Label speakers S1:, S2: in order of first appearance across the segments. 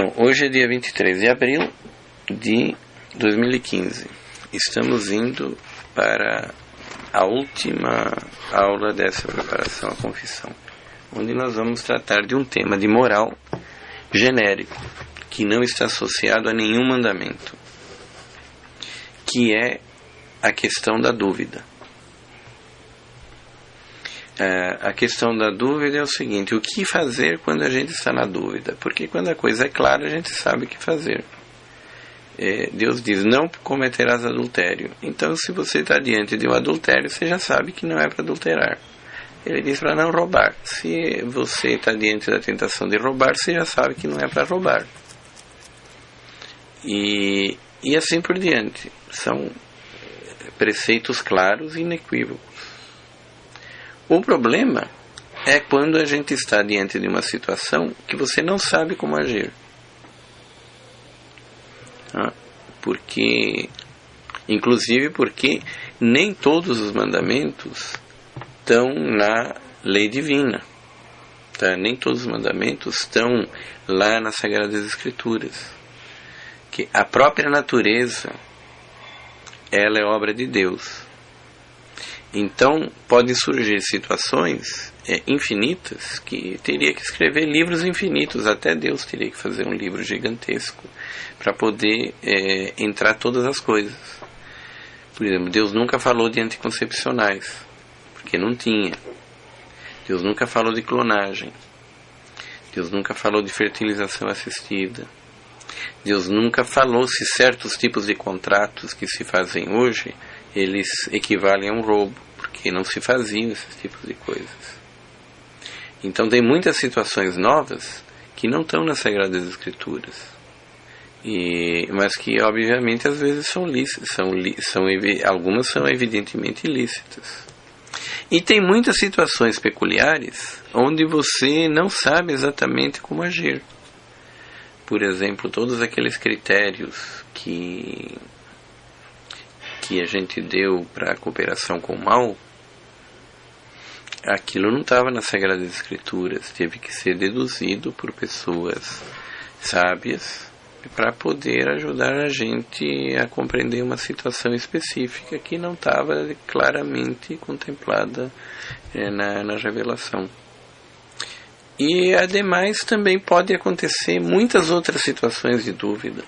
S1: Então, hoje é dia 23 de abril de 2015. Estamos indo para a última aula dessa preparação à confissão, onde nós vamos tratar de um tema de moral genérico, que não está associado a nenhum mandamento, que é a questão da dúvida. A questão da dúvida é o seguinte: o que fazer quando a gente está na dúvida? Porque quando a coisa é clara, a gente sabe o que fazer. Deus diz: não cometerás adultério. Então, se você está diante de um adultério, você já sabe que não é para adulterar. Ele diz para não roubar. Se você está diante da tentação de roubar, você já sabe que não é para roubar. E assim por diante. São preceitos claros e inequívocos. O problema é quando a gente está diante de uma situação que você não sabe como agir. Inclusive porque nem todos os mandamentos estão na lei divina. Nem todos os mandamentos estão lá nas Sagradas Escrituras. Que a própria natureza, ela é obra de Deus. Então, podem surgir situações infinitas que teria que escrever livros infinitos. Até Deus teria que fazer um livro gigantesco para poder entrar todas as coisas. Por exemplo, Deus nunca falou de anticoncepcionais, porque não tinha. Deus nunca falou de clonagem. Deus nunca falou de fertilização assistida. Deus nunca falou se certos tipos de contratos que se fazem hoje, eles equivalem a um roubo, porque não se faziam esses tipos de coisas. Então tem muitas situações novas que não estão nas Sagradas Escrituras, mas que obviamente às vezes são lícitas, algumas são evidentemente ilícitas. E tem muitas situações peculiares onde você não sabe exatamente como agir. Por exemplo, todos aqueles critérios que a gente deu para a cooperação com o mal, aquilo não estava nas Sagradas Escrituras, teve que ser deduzido por pessoas sábias para poder ajudar a gente a compreender uma situação específica que não estava claramente contemplada na revelação. E ademais também pode acontecer muitas outras situações de dúvida.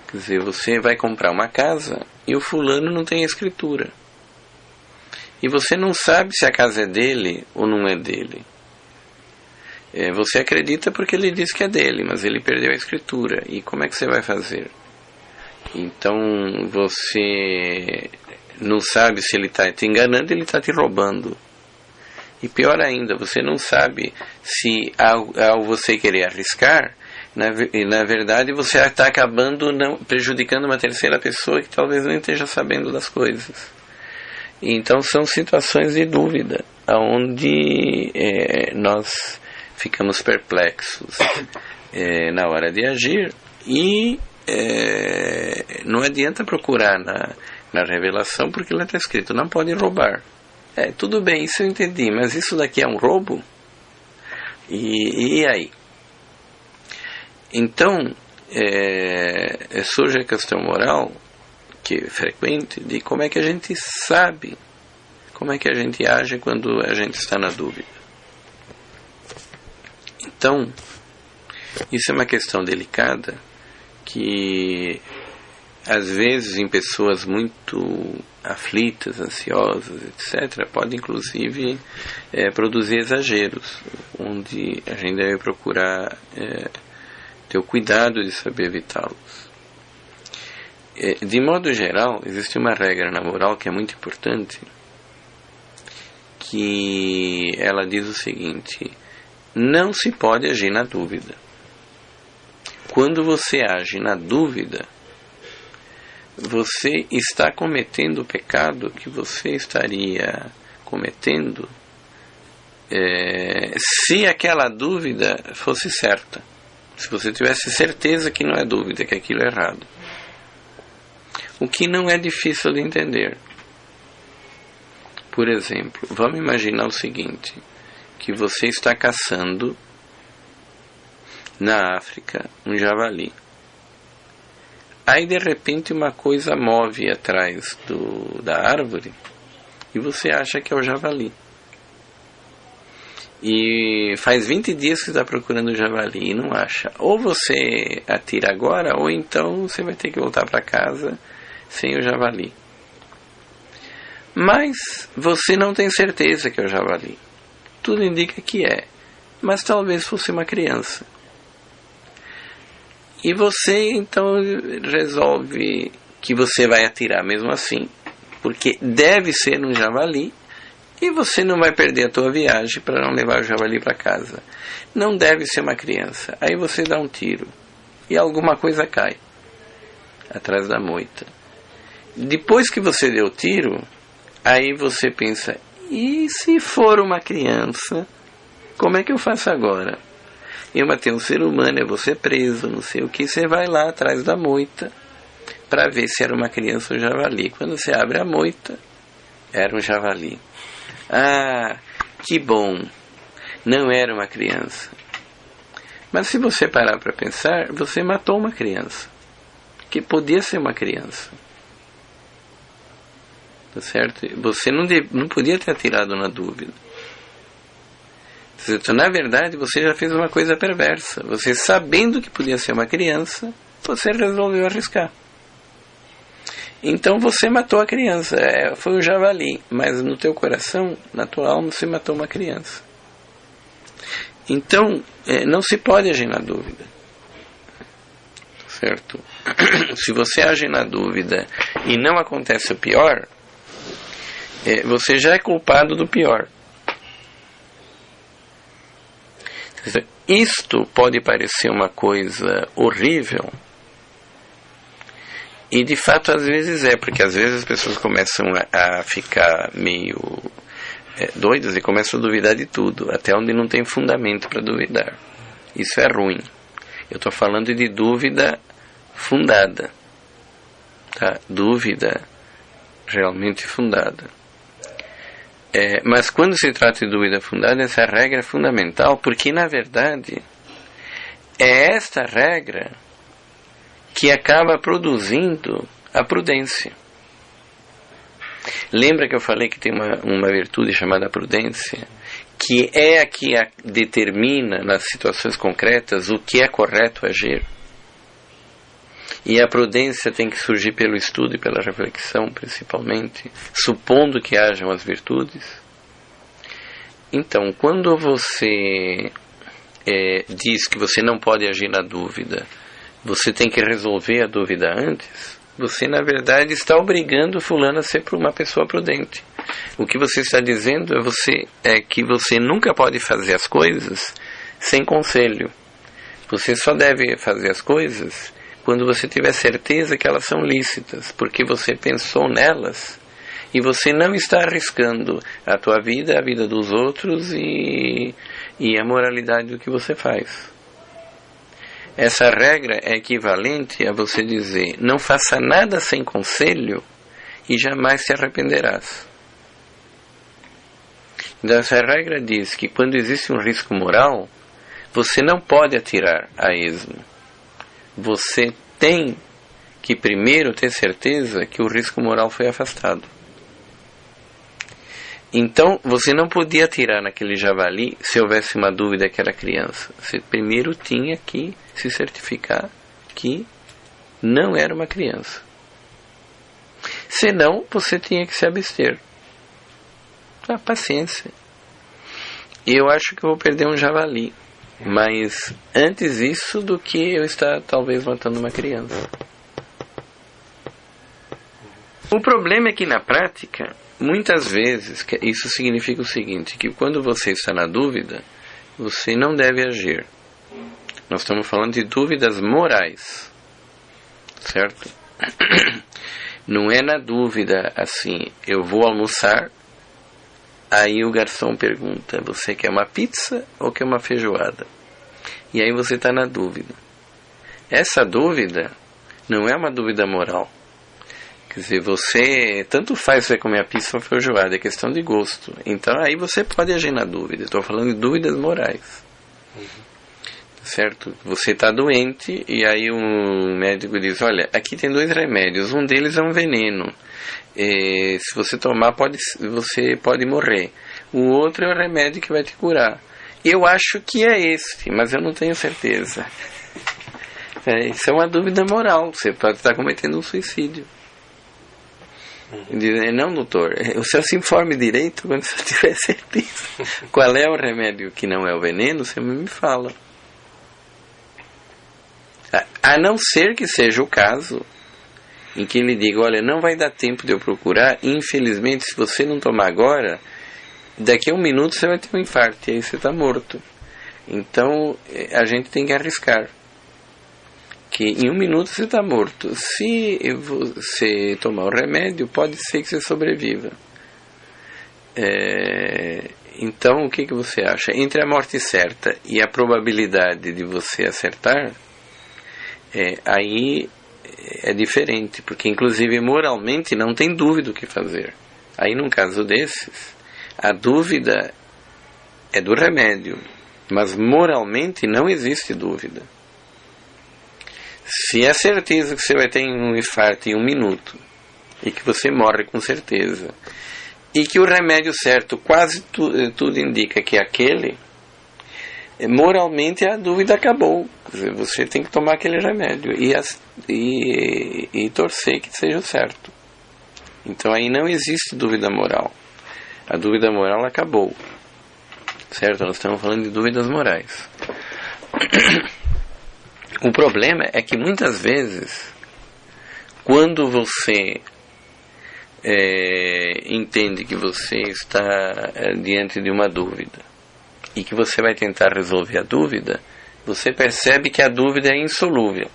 S1: Quer dizer, você vai comprar uma casa e o fulano não tem a escritura. E você não sabe se a casa é dele ou não é dele. Você acredita porque ele diz que é dele, mas ele perdeu a escritura. E como é que você vai fazer? Então você não sabe se ele está te enganando ou ele está te roubando. E pior ainda, você não sabe se ao você querer arriscar, na verdade você está acabando prejudicando uma terceira pessoa que talvez não esteja sabendo das coisas. Então são situações de dúvida, onde nós ficamos perplexos na hora de agir, e não adianta procurar na revelação, porque lá está escrito: não pode roubar. Tudo bem, isso eu entendi, mas isso daqui é um roubo? E aí? Então, surge a questão moral, que é frequente, de como é que a gente sabe, como é que a gente age quando a gente está na dúvida. Então, isso é uma questão delicada, que às vezes em pessoas muito aflitas, ansiosas, etc., pode inclusive produzir exageros, onde a gente deve procurar ter o cuidado de saber evitá-los. De modo geral, existe uma regra na moral que é muito importante, que ela diz o seguinte: não se pode agir na dúvida. Quando você age na dúvida, você está cometendo o pecado que você estaria cometendo se aquela dúvida fosse certa. Se você tivesse certeza que não é dúvida, que aquilo é errado. O que não é difícil de entender. Por exemplo, vamos imaginar o seguinte: que você está caçando na África, um javali. Aí de repente uma coisa move atrás da árvore e você acha que é o javali. E faz 20 dias que você está procurando o javali e não acha. Ou você atira agora, ou então você vai ter que voltar para casa sem o javali. Mas você não tem certeza que é o javali. Tudo indica que é, mas talvez fosse uma criança. E você então resolve que você vai atirar mesmo assim, porque deve ser um javali, e você não vai perder a tua viagem para não levar o javali para casa. Não deve ser uma criança. Aí você dá um tiro e alguma coisa cai atrás da moita. Depois que você deu o tiro, aí você pensa, e se for uma criança, como é que eu faço agora? Eu matei um ser humano, eu vou ser preso, não sei o que. Você vai lá atrás da moita para ver se era uma criança ou javali. Quando você abre a moita, era um javali. Ah, que bom, não era uma criança. Mas se você parar para pensar, você matou uma criança, que podia ser uma criança. Tá certo? Você não podia ter atirado na dúvida. Então, na verdade, você já fez uma coisa perversa. Você, sabendo que podia ser uma criança, você resolveu arriscar. Então você matou a criança, foi um javali, mas no teu coração, na tua alma, você matou uma criança. Então, não se pode agir na dúvida. Certo? Se você age na dúvida e não acontece o pior, você já é culpado do pior. Isto pode parecer uma coisa horrível, e de fato às vezes porque às vezes as pessoas começam a ficar meio doidas e começam a duvidar de tudo, até onde não tem fundamento para duvidar. Isso é ruim. Eu estou falando de dúvida fundada, tá? Dúvida realmente fundada. Mas quando se trata de dúvida fundada, essa regra é fundamental, porque na verdade é esta regra que acaba produzindo a prudência. Lembra que eu falei que tem uma virtude chamada prudência, que é a que determina nas situações concretas o que é correto agir? E a prudência tem que surgir pelo estudo e pela reflexão, principalmente, supondo que hajam as virtudes. Então, quando você diz que você não pode agir na dúvida, você tem que resolver a dúvida antes, você na verdade está obrigando o fulano a ser uma pessoa prudente. O que você está dizendo é que você nunca pode fazer as coisas sem conselho. Você só deve fazer as coisas quando você tiver certeza que elas são lícitas, porque você pensou nelas e você não está arriscando a tua vida, a vida dos outros e a moralidade do que você faz. Essa regra é equivalente a você dizer: não faça nada sem conselho e jamais te arrependerás. Então essa regra diz que quando existe um risco moral, você não pode atirar a esmo. Você tem que primeiro ter certeza que o risco moral foi afastado. Então, você não podia atirar naquele javali se houvesse uma dúvida que era criança. Você primeiro tinha que se certificar que não era uma criança. Senão, você tinha que se abster. Paciência. Eu acho que eu vou perder um javali. Mas antes isso do que eu estar talvez matando uma criança. O problema é que na prática, muitas vezes, isso significa o seguinte, que quando você está na dúvida, você não deve agir. Nós estamos falando de dúvidas morais, certo? Não é na dúvida assim, eu vou almoçar, aí o garçom pergunta, você quer uma pizza ou quer uma feijoada? E aí você está na dúvida. Essa dúvida não é uma dúvida moral. Quer dizer, tanto faz você comer a pizza ou a feijoada, é questão de gosto. Então aí você pode agir na dúvida. Estou falando de dúvidas morais. certo? Você está doente e aí um médico diz, olha, aqui tem 2 remédios, um deles é um veneno, se você tomar você pode morrer, o outro é o remédio que vai te curar. Eu acho que é esse, mas eu não tenho certeza. Isso é uma dúvida moral, você pode estar cometendo um suicídio. Diz, não, doutor, o senhor se informe direito quando você tiver certeza. Qual é o remédio que não é o veneno, você me fala. A não ser que seja o caso em que ele diga, olha, não vai dar tempo de eu procurar, infelizmente, se você não tomar agora, daqui a 1 minuto você vai ter um infarto e aí você está morto. Então a gente tem que arriscar, que em 1 minuto você está morto. Se você tomar o remédio, pode ser que você sobreviva. Então o que você acha? Entre a morte certa e a probabilidade de você acertar, aí é diferente, porque inclusive moralmente não tem dúvida o que fazer. Aí num caso desses, a dúvida é do remédio, mas moralmente não existe dúvida. Se é certeza que você vai ter um infarto em 1 minuto e que você morre com certeza, e que o remédio certo quase tudo indica que é aquele, moralmente a dúvida acabou. Quer dizer, você tem que tomar aquele remédio e torcer que seja o certo. Então aí não existe dúvida moral. A dúvida moral acabou, certo? Nós estamos falando de dúvidas morais. O problema é que muitas vezes, quando você entende que você está diante de uma dúvida e que você vai tentar resolver a dúvida, você percebe que a dúvida é insolúvel.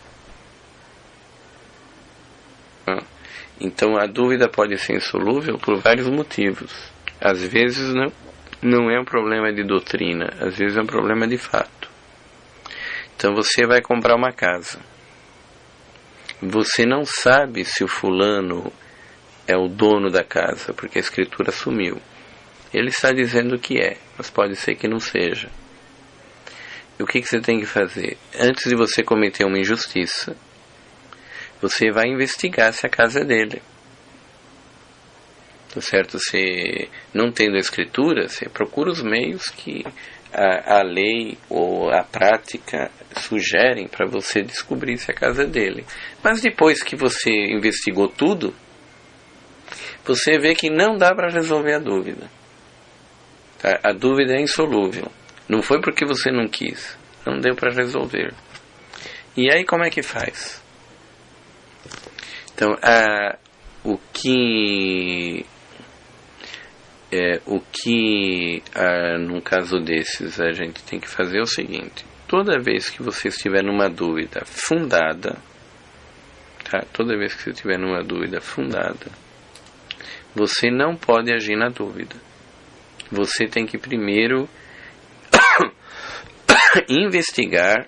S1: Então a dúvida pode ser insolúvel por vários motivos. Às vezes não é um problema de doutrina, às vezes é um problema de fato. Então você vai comprar uma casa. Você não sabe se o fulano é o dono da casa, porque a escritura sumiu. Ele está dizendo que é, mas pode ser que não seja. E o que você tem que fazer? Antes de você cometer uma injustiça, você vai investigar se a casa é dele. Tá certo? Você, não tendo a escritura, você procura os meios que a lei ou a prática sugerem para você descobrir se a casa é dele. Mas depois que você investigou tudo, você vê que não dá para resolver a dúvida. Tá? A dúvida é insolúvel. Não foi porque você não quis, não deu para resolver. E aí como é que faz? Então, o que num caso desses a gente tem que fazer é o seguinte: toda vez que você estiver numa dúvida fundada, tá? Toda vez que você estiver numa dúvida fundada, você não pode agir na dúvida. Você tem que primeiro investigar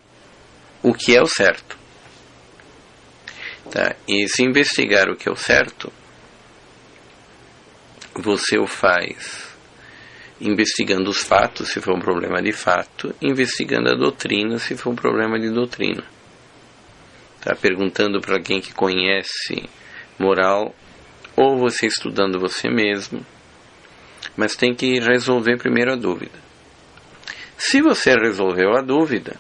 S1: o que é o certo. Tá? E se investigar o que é o certo, você o faz investigando os fatos, se for um problema de fato, investigando a doutrina, se for um problema de doutrina. Tá? Perguntando para alguém que conhece moral, ou você estudando você mesmo, mas tem que resolver primeiro a dúvida. Se você resolveu a dúvida,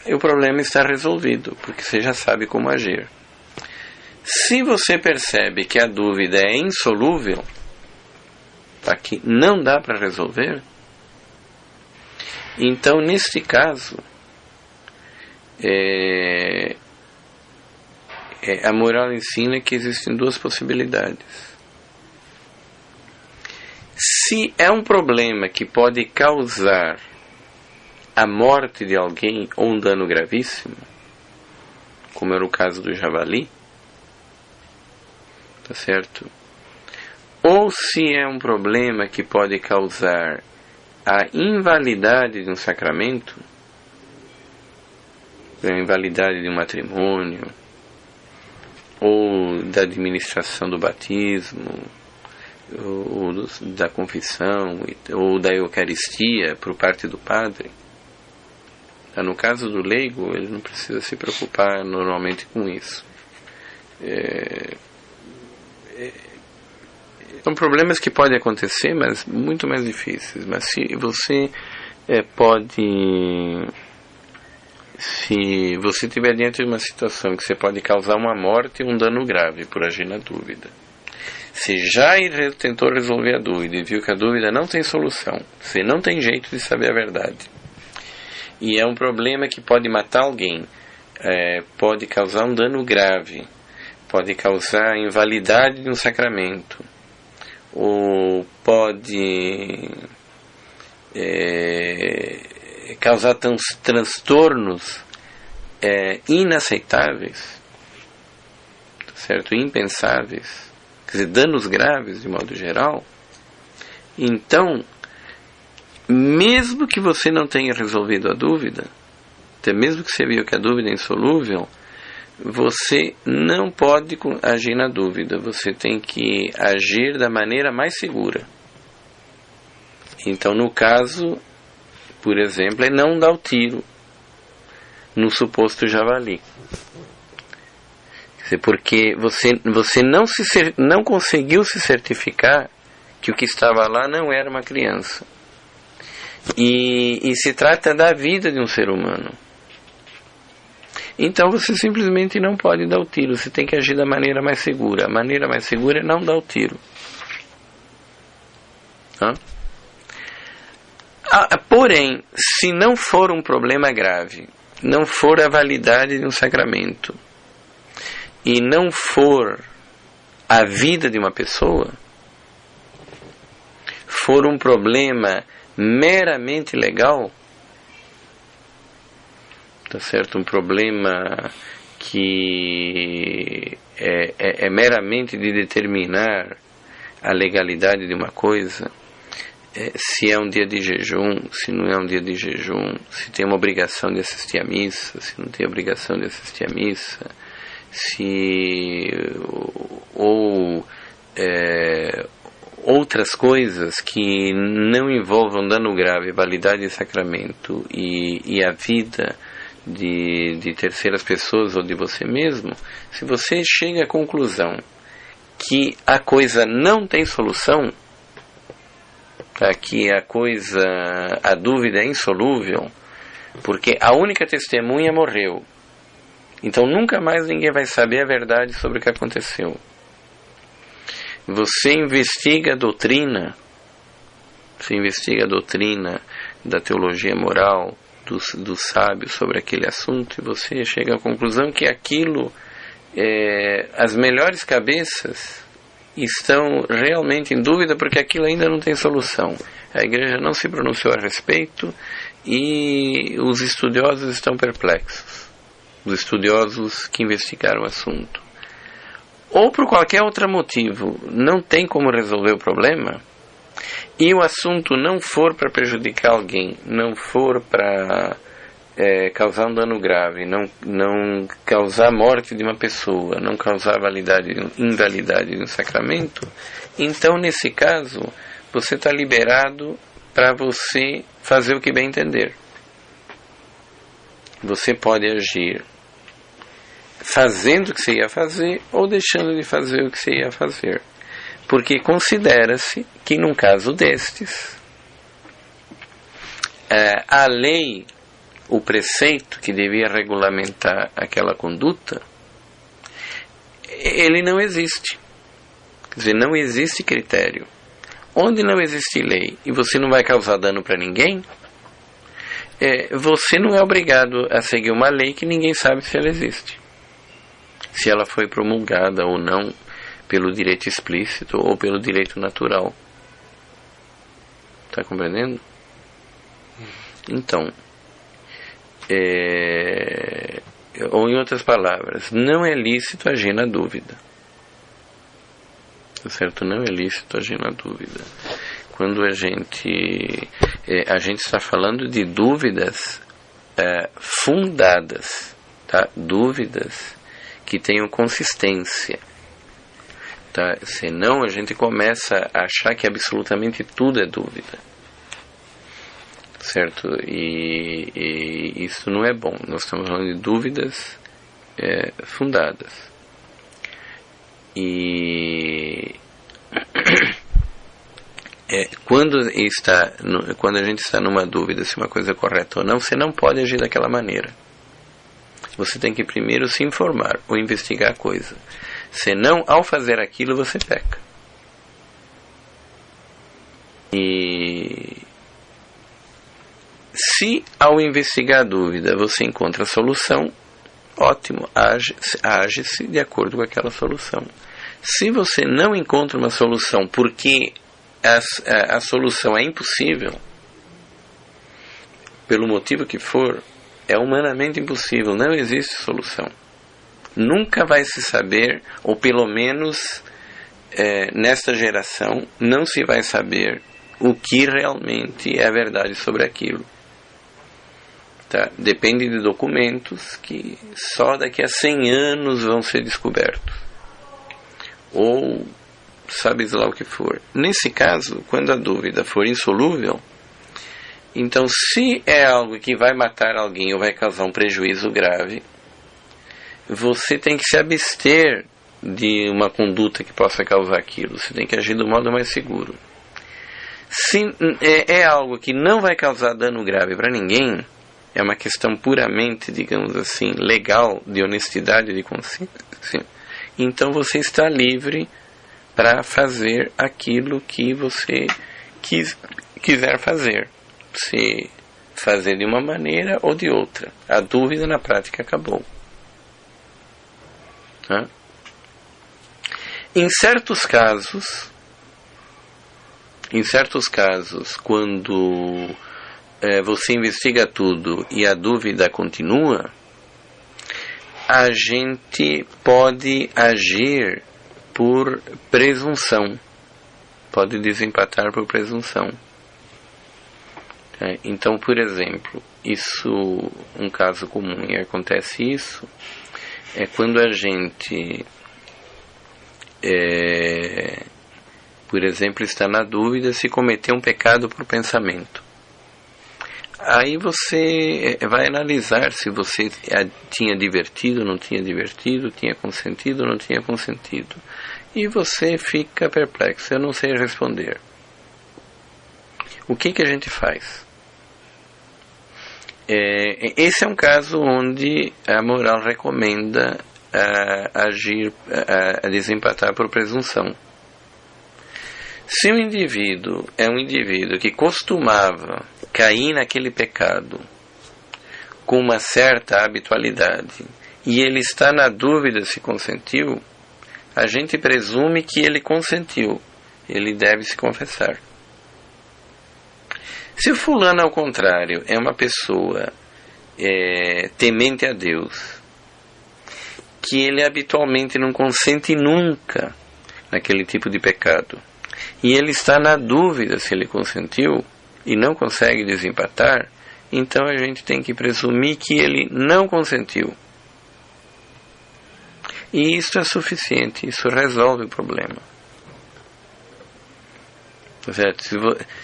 S1: o problema está resolvido, porque você já sabe como agir. Se você percebe que a dúvida é insolúvel, tá, que não dá para resolver, então neste caso a moral ensina que existem 2 possibilidades. Se é um problema que pode causar a morte de alguém ou um dano gravíssimo, como era o caso do javali, tá certo? Ou se é um problema que pode causar a invalidade de um sacramento, a invalidade de um matrimônio, ou da administração do batismo, ou da confissão, ou da Eucaristia por parte do padre, No caso do leigo, ele não precisa se preocupar normalmente com isso. São problemas que podem acontecer, mas muito mais difíceis. Mas se você se você estiver diante de uma situação que você pode causar uma morte e um dano grave por agir na dúvida, se já tentou resolver a dúvida e viu que a dúvida não tem solução, se não tem jeito de saber a verdade, e é um problema que pode matar alguém, pode causar um dano grave, pode causar a invalidade de um sacramento, ou pode causar transtornos inaceitáveis, certo? Impensáveis, quer dizer, danos graves de modo geral. Então, mesmo que você não tenha resolvido a dúvida, até mesmo que você viu que a dúvida é insolúvel, você não pode agir na dúvida, você tem que agir da maneira mais segura. Então, no caso, por exemplo, é não dar o tiro no suposto javali. Quer dizer, porque você não conseguiu se certificar que o que estava lá não era uma criança. E se trata da vida de um ser humano. Então você simplesmente não pode dar o tiro, você tem que agir da maneira mais segura. A maneira mais segura é não dar o tiro. Porém, se não for um problema grave, não for a validade de um sacramento, e não for a vida de uma pessoa, for um problema meramente legal, tá certo? Um problema que é meramente de determinar a legalidade de uma coisa, se é um dia de jejum, se não é um dia de jejum, se tem uma obrigação de assistir à missa, se não tem obrigação de assistir à missa, outras coisas que não envolvam dano grave, validade de sacramento e a vida de terceiras pessoas ou de você mesmo, se você chega à conclusão que a coisa não tem solução, que a dúvida é insolúvel, porque a única testemunha morreu, então nunca mais ninguém vai saber a verdade sobre o que aconteceu. Você investiga a doutrina da teologia moral dos sábios sobre aquele assunto, e você chega à conclusão que aquilo, as melhores cabeças estão realmente em dúvida, porque aquilo ainda não tem solução. A igreja não se pronunciou a respeito e os estudiosos estão perplexos, os estudiosos que investigaram o assunto. Ou por qualquer outro motivo não tem como resolver o problema, e o assunto não for para prejudicar alguém, não for para causar um dano grave, não causar a morte de uma pessoa, não causar invalidade de um sacramento, então nesse caso você está liberado para você fazer o que bem entender. Você pode agir fazendo o que você ia fazer ou deixando de fazer o que você ia fazer, porque considera-se que num caso destes a lei, o preceito que devia regulamentar aquela conduta, ele não existe. Quer dizer, não existe critério. Onde não existe lei e você não vai causar dano para ninguém, você não é obrigado a seguir uma lei que ninguém sabe se ela existe, se ela foi promulgada ou não pelo direito explícito ou pelo direito natural. Está compreendendo? Então, ou em outras palavras, não é lícito agir na dúvida. Certo? Não é lícito agir na dúvida. Quando a gente está falando de dúvidas fundadas, tá? Dúvidas que tenham consistência, tá? Senão a gente começa a achar que absolutamente tudo é dúvida, certo? E isso não é bom. Nós estamos falando de dúvidas fundadas. E quando a gente está numa dúvida se uma coisa é correta ou não, você não pode agir daquela maneira. Você tem que primeiro se informar ou investigar a coisa. Senão, ao fazer aquilo, você peca. E se ao investigar a dúvida você encontra a solução, ótimo, age-se de acordo com aquela solução. Se você não encontra uma solução porque a solução é impossível, pelo motivo que for, é humanamente impossível, não existe solução. Nunca vai se saber, ou pelo menos nesta geração, não se vai saber o que realmente é a verdade sobre aquilo. Tá? Depende de documentos que só daqui a 100 anos vão ser descobertos. Ou sabes lá o que for. Nesse caso, quando a dúvida for insolúvel, então se é algo que vai matar alguém ou vai causar um prejuízo grave, você tem que se abster de uma conduta que possa causar aquilo. Você tem que agir do modo mais seguro. Se é algo que não vai causar dano grave para ninguém, é uma questão puramente, digamos assim, legal, de honestidade, de consciência, então você está livre para fazer aquilo que você quiser fazer. Se fazer de uma maneira ou de outra. A dúvida na prática acabou. Em certos casos, quando você investiga tudo e a dúvida continua, a gente pode agir por presunção, pode desempatar por presunção. Então, por exemplo, um caso comum e acontece isso, é quando a gente, por exemplo, está na dúvida se cometeu um pecado por pensamento. Aí você vai analisar se você tinha divertido, não tinha divertido, tinha consentido, não tinha consentido. E você fica perplexo, eu não sei responder. O que a gente faz? Esse é um caso onde a moral recomenda agir, a desempatar por presunção. Se o indivíduo é um indivíduo que costumava cair naquele pecado com uma certa habitualidade e ele está na dúvida se consentiu, a gente presume que ele consentiu, ele deve se confessar. Se o fulano, ao contrário, é uma pessoa temente a Deus, que ele habitualmente não consente nunca naquele tipo de pecado, e ele está na dúvida se ele consentiu e não consegue desempatar, então a gente tem que presumir que ele não consentiu. E isso é suficiente, isso resolve o problema. Certo?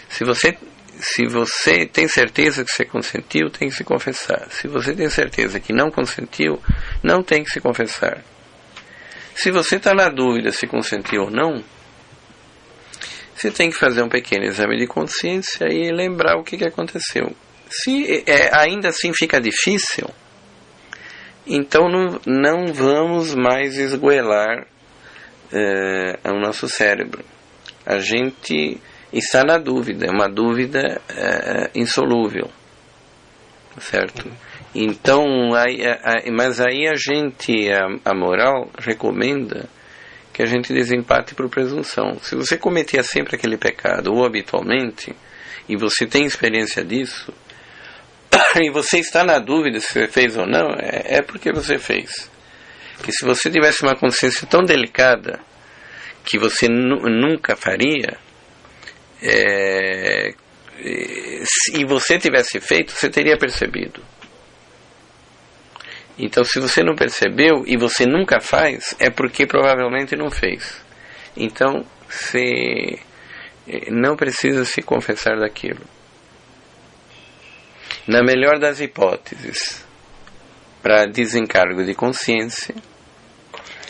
S1: Se você tem certeza que você consentiu, tem que se confessar. Se você tem certeza que não consentiu, não tem que se confessar. Se você está na dúvida se consentiu ou não, você tem que fazer um pequeno exame de consciência e lembrar o que aconteceu. Se ainda assim fica difícil, então não vamos mais esgoelar o nosso cérebro. A gente está na dúvida, é uma dúvida insolúvel, certo? Então, mas aí a moral recomenda que a gente desempate por presunção. Se você cometia sempre aquele pecado, ou habitualmente, e você tem experiência disso, e você está na dúvida se você fez ou não, é porque você fez. Que se você tivesse uma consciência tão delicada que você nunca faria, e você tivesse feito, você teria percebido. Então, se você não percebeu e você nunca faz, é porque provavelmente não fez. Então, você não precisa se confessar daquilo. Na melhor das hipóteses, para desencargo de consciência,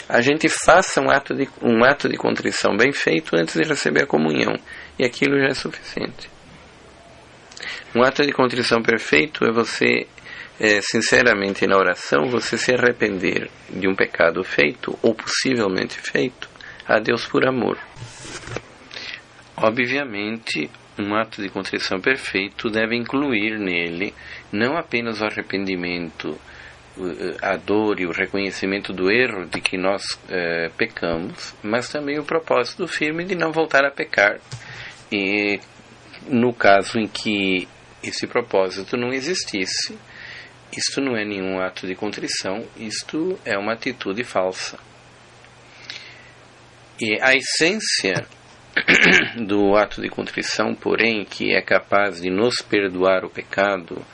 S1: a gente faça um ato de contrição bem feito antes de receber a comunhão, e aquilo já é suficiente. Um ato de contrição perfeito é você, sinceramente na oração, você se arrepender de um pecado feito, ou possivelmente feito, a Deus por amor. Obviamente, um ato de contrição perfeito deve incluir nele não apenas o arrependimento, a dor e o reconhecimento do erro de que nós pecamos, mas também o propósito firme de não voltar a pecar. E no caso em que esse propósito não existisse, isto não é nenhum ato de contrição, isto é uma atitude falsa. E a essência do ato de contrição, porém, que é capaz de nos perdoar o pecado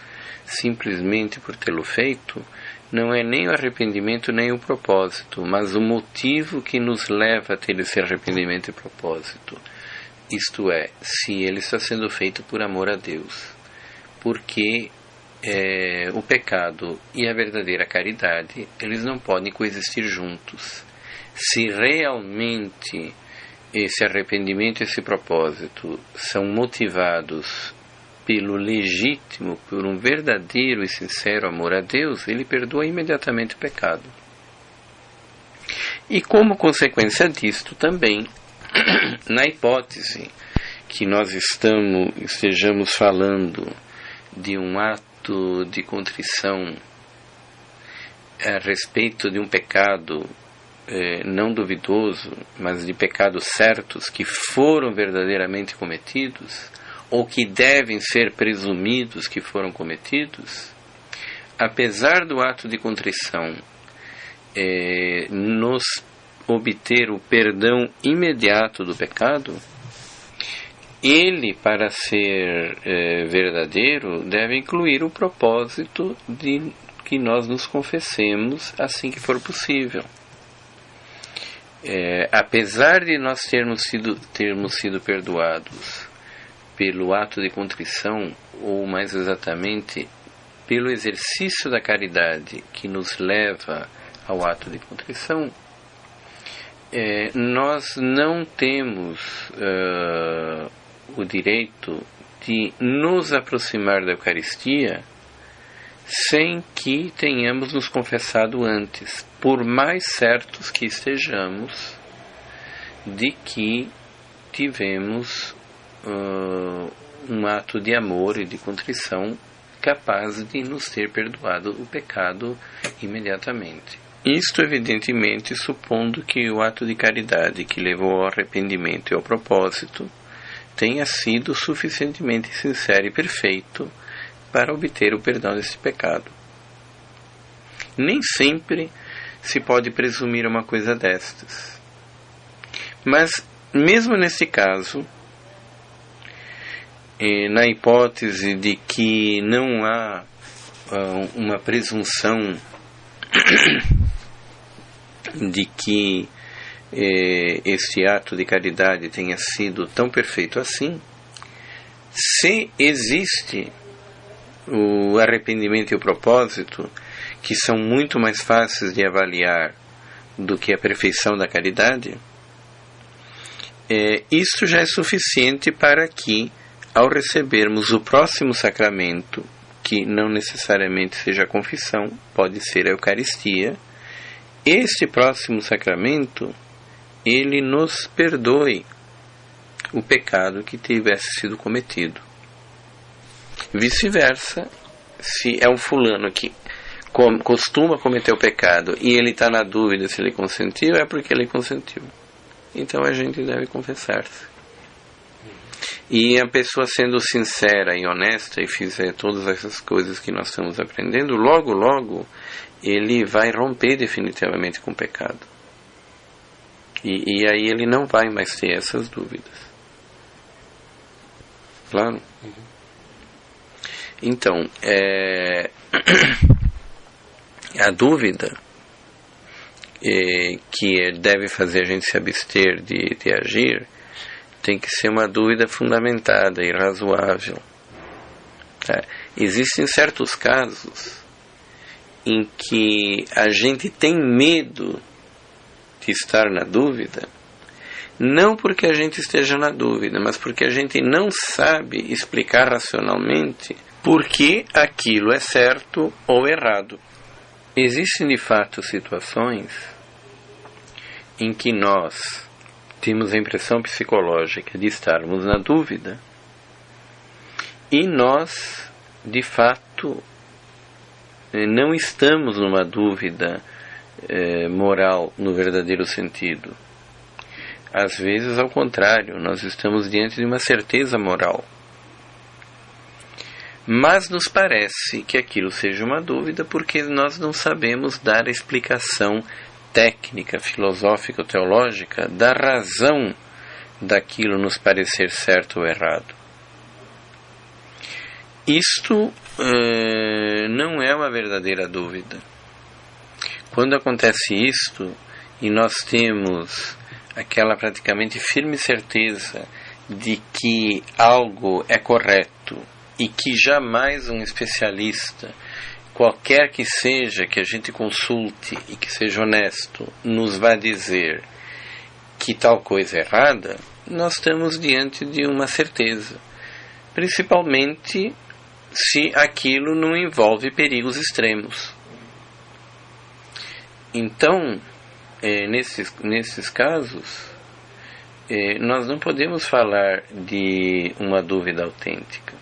S1: simplesmente por tê-lo feito, não é nem o arrependimento nem o propósito, mas o motivo que nos leva a ter esse arrependimento e propósito. Isto é, se ele está sendo feito por amor a Deus, porque o pecado e a verdadeira caridade, eles não podem coexistir juntos. Se realmente esse arrependimento e esse propósito são motivados pelo legítimo, por um verdadeiro e sincero amor a Deus, ele perdoa imediatamente o pecado. E como consequência disto também, na hipótese que nós estejamos falando de um ato de contrição a respeito de um pecado não duvidoso, mas de pecados certos que foram verdadeiramente cometidos, ou que devem ser presumidos que foram cometidos, apesar do ato de contrição nos obter o perdão imediato do pecado, ele, para ser verdadeiro, deve incluir o propósito de que nós nos confessemos assim que for possível. Apesar de nós termos sido perdoados pelo ato de contrição, ou mais exatamente, pelo exercício da caridade que nos leva ao ato de contrição, nós não temos o direito de nos aproximar da Eucaristia sem que tenhamos nos confessado antes, por mais certos que estejamos de que tivemos um ato de amor e de contrição capaz de nos ter perdoado o pecado imediatamente. Isto, evidentemente, supondo que o ato de caridade que levou ao arrependimento e ao propósito tenha sido suficientemente sincero e perfeito para obter o perdão desse pecado. Nem sempre se pode presumir uma coisa destas. Mas, mesmo nesse caso, na hipótese de que não há uma presunção de que este ato de caridade tenha sido tão perfeito assim, se existe o arrependimento e o propósito, que são muito mais fáceis de avaliar do que a perfeição da caridade, isto já é suficiente para que, ao recebermos o próximo sacramento, que não necessariamente seja a confissão, pode ser a Eucaristia, este próximo sacramento, ele nos perdoe o pecado que tivesse sido cometido. Vice-versa, se é um fulano que costuma cometer o pecado e ele está na dúvida se ele consentiu, é porque ele consentiu. Então a gente deve confessar-se. E a pessoa sendo sincera e honesta e fizer todas essas coisas que nós estamos aprendendo, logo, logo, ele vai romper definitivamente com o pecado. E aí ele não vai mais ter essas dúvidas. Claro? Então, a dúvida que deve fazer a gente se abster de agir tem que ser uma dúvida fundamentada e razoável. Tá? Existem certos casos em que a gente tem medo de estar na dúvida, não porque a gente esteja na dúvida, mas porque a gente não sabe explicar racionalmente por que aquilo é certo ou errado. Existem de fato situações em que nós temos a impressão psicológica de estarmos na dúvida e nós, de fato, não estamos numa dúvida moral no verdadeiro sentido. Às vezes, ao contrário, nós estamos diante de uma certeza moral. Mas nos parece que aquilo seja uma dúvida porque nós não sabemos dar a explicação técnica, filosófica ou teológica da razão daquilo nos parecer certo ou errado. Isto não é uma verdadeira dúvida. Quando acontece isto e nós temos aquela praticamente firme certeza de que algo é correto e que jamais um especialista, qualquer que seja que a gente consulte e que seja honesto, nos vai dizer que tal coisa é errada, nós estamos diante de uma certeza, principalmente se aquilo não envolve perigos extremos. Então, nesses casos, nós não podemos falar de uma dúvida autêntica.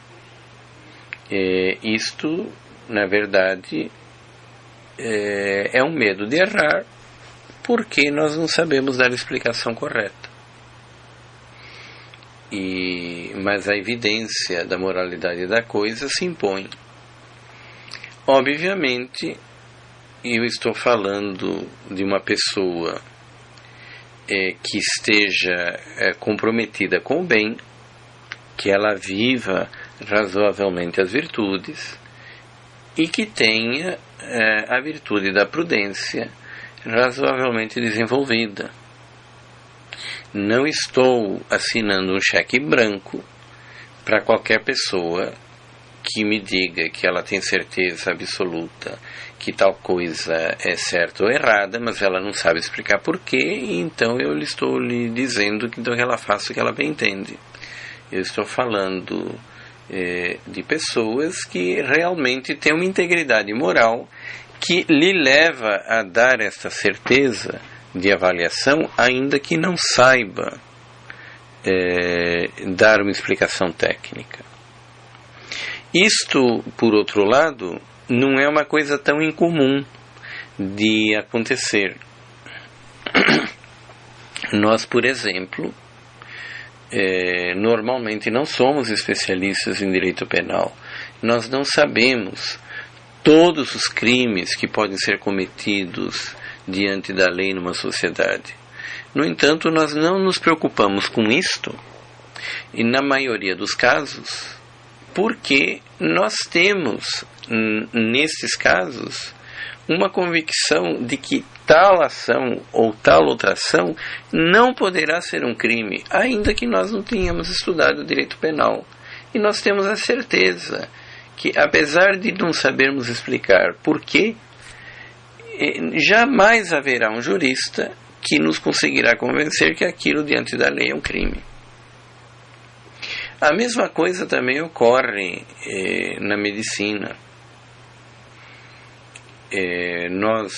S1: Isto, na verdade, é um medo de errar, porque nós não sabemos dar a explicação correta. Mas a evidência da moralidade da coisa se impõe. Obviamente, eu estou falando de uma pessoa que esteja comprometida com o bem, que ela viva razoavelmente as virtudes e que tenha a virtude da prudência razoavelmente desenvolvida. Não estou assinando um cheque branco para qualquer pessoa que me diga que ela tem certeza absoluta que tal coisa é certa ou errada, mas ela não sabe explicar porquê, e então eu estou lhe dizendo que então ela faça o que ela bem entende. Eu estou falando de pessoas que realmente têm uma integridade moral que lhe leva a dar esta certeza de avaliação, ainda que não saiba dar uma explicação técnica. Isto, por outro lado, não é uma coisa tão incomum de acontecer. Nós, por exemplo, normalmente não somos especialistas em direito penal. Nós não sabemos todos os crimes que podem ser cometidos diante da lei numa sociedade. No entanto, nós não nos preocupamos com isto, e na maioria dos casos, porque nós temos, nesses casos, uma convicção de que tal ação ou tal outra ação não poderá ser um crime, ainda que nós não tenhamos estudado direito penal. E nós temos a certeza que, apesar de não sabermos explicar por quê, jamais haverá um jurista que nos conseguirá convencer que aquilo diante da lei é um crime. A mesma coisa também ocorre na medicina. Nós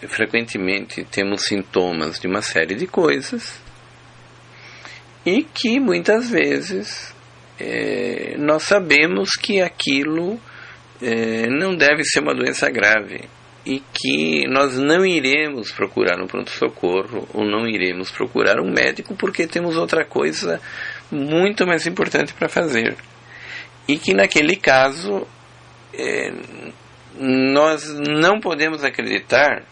S1: frequentemente temos sintomas de uma série de coisas e que muitas vezes nós sabemos que aquilo não deve ser uma doença grave e que nós não iremos procurar um pronto-socorro ou não iremos procurar um médico porque temos outra coisa muito mais importante para fazer. E que naquele caso nós não podemos acreditar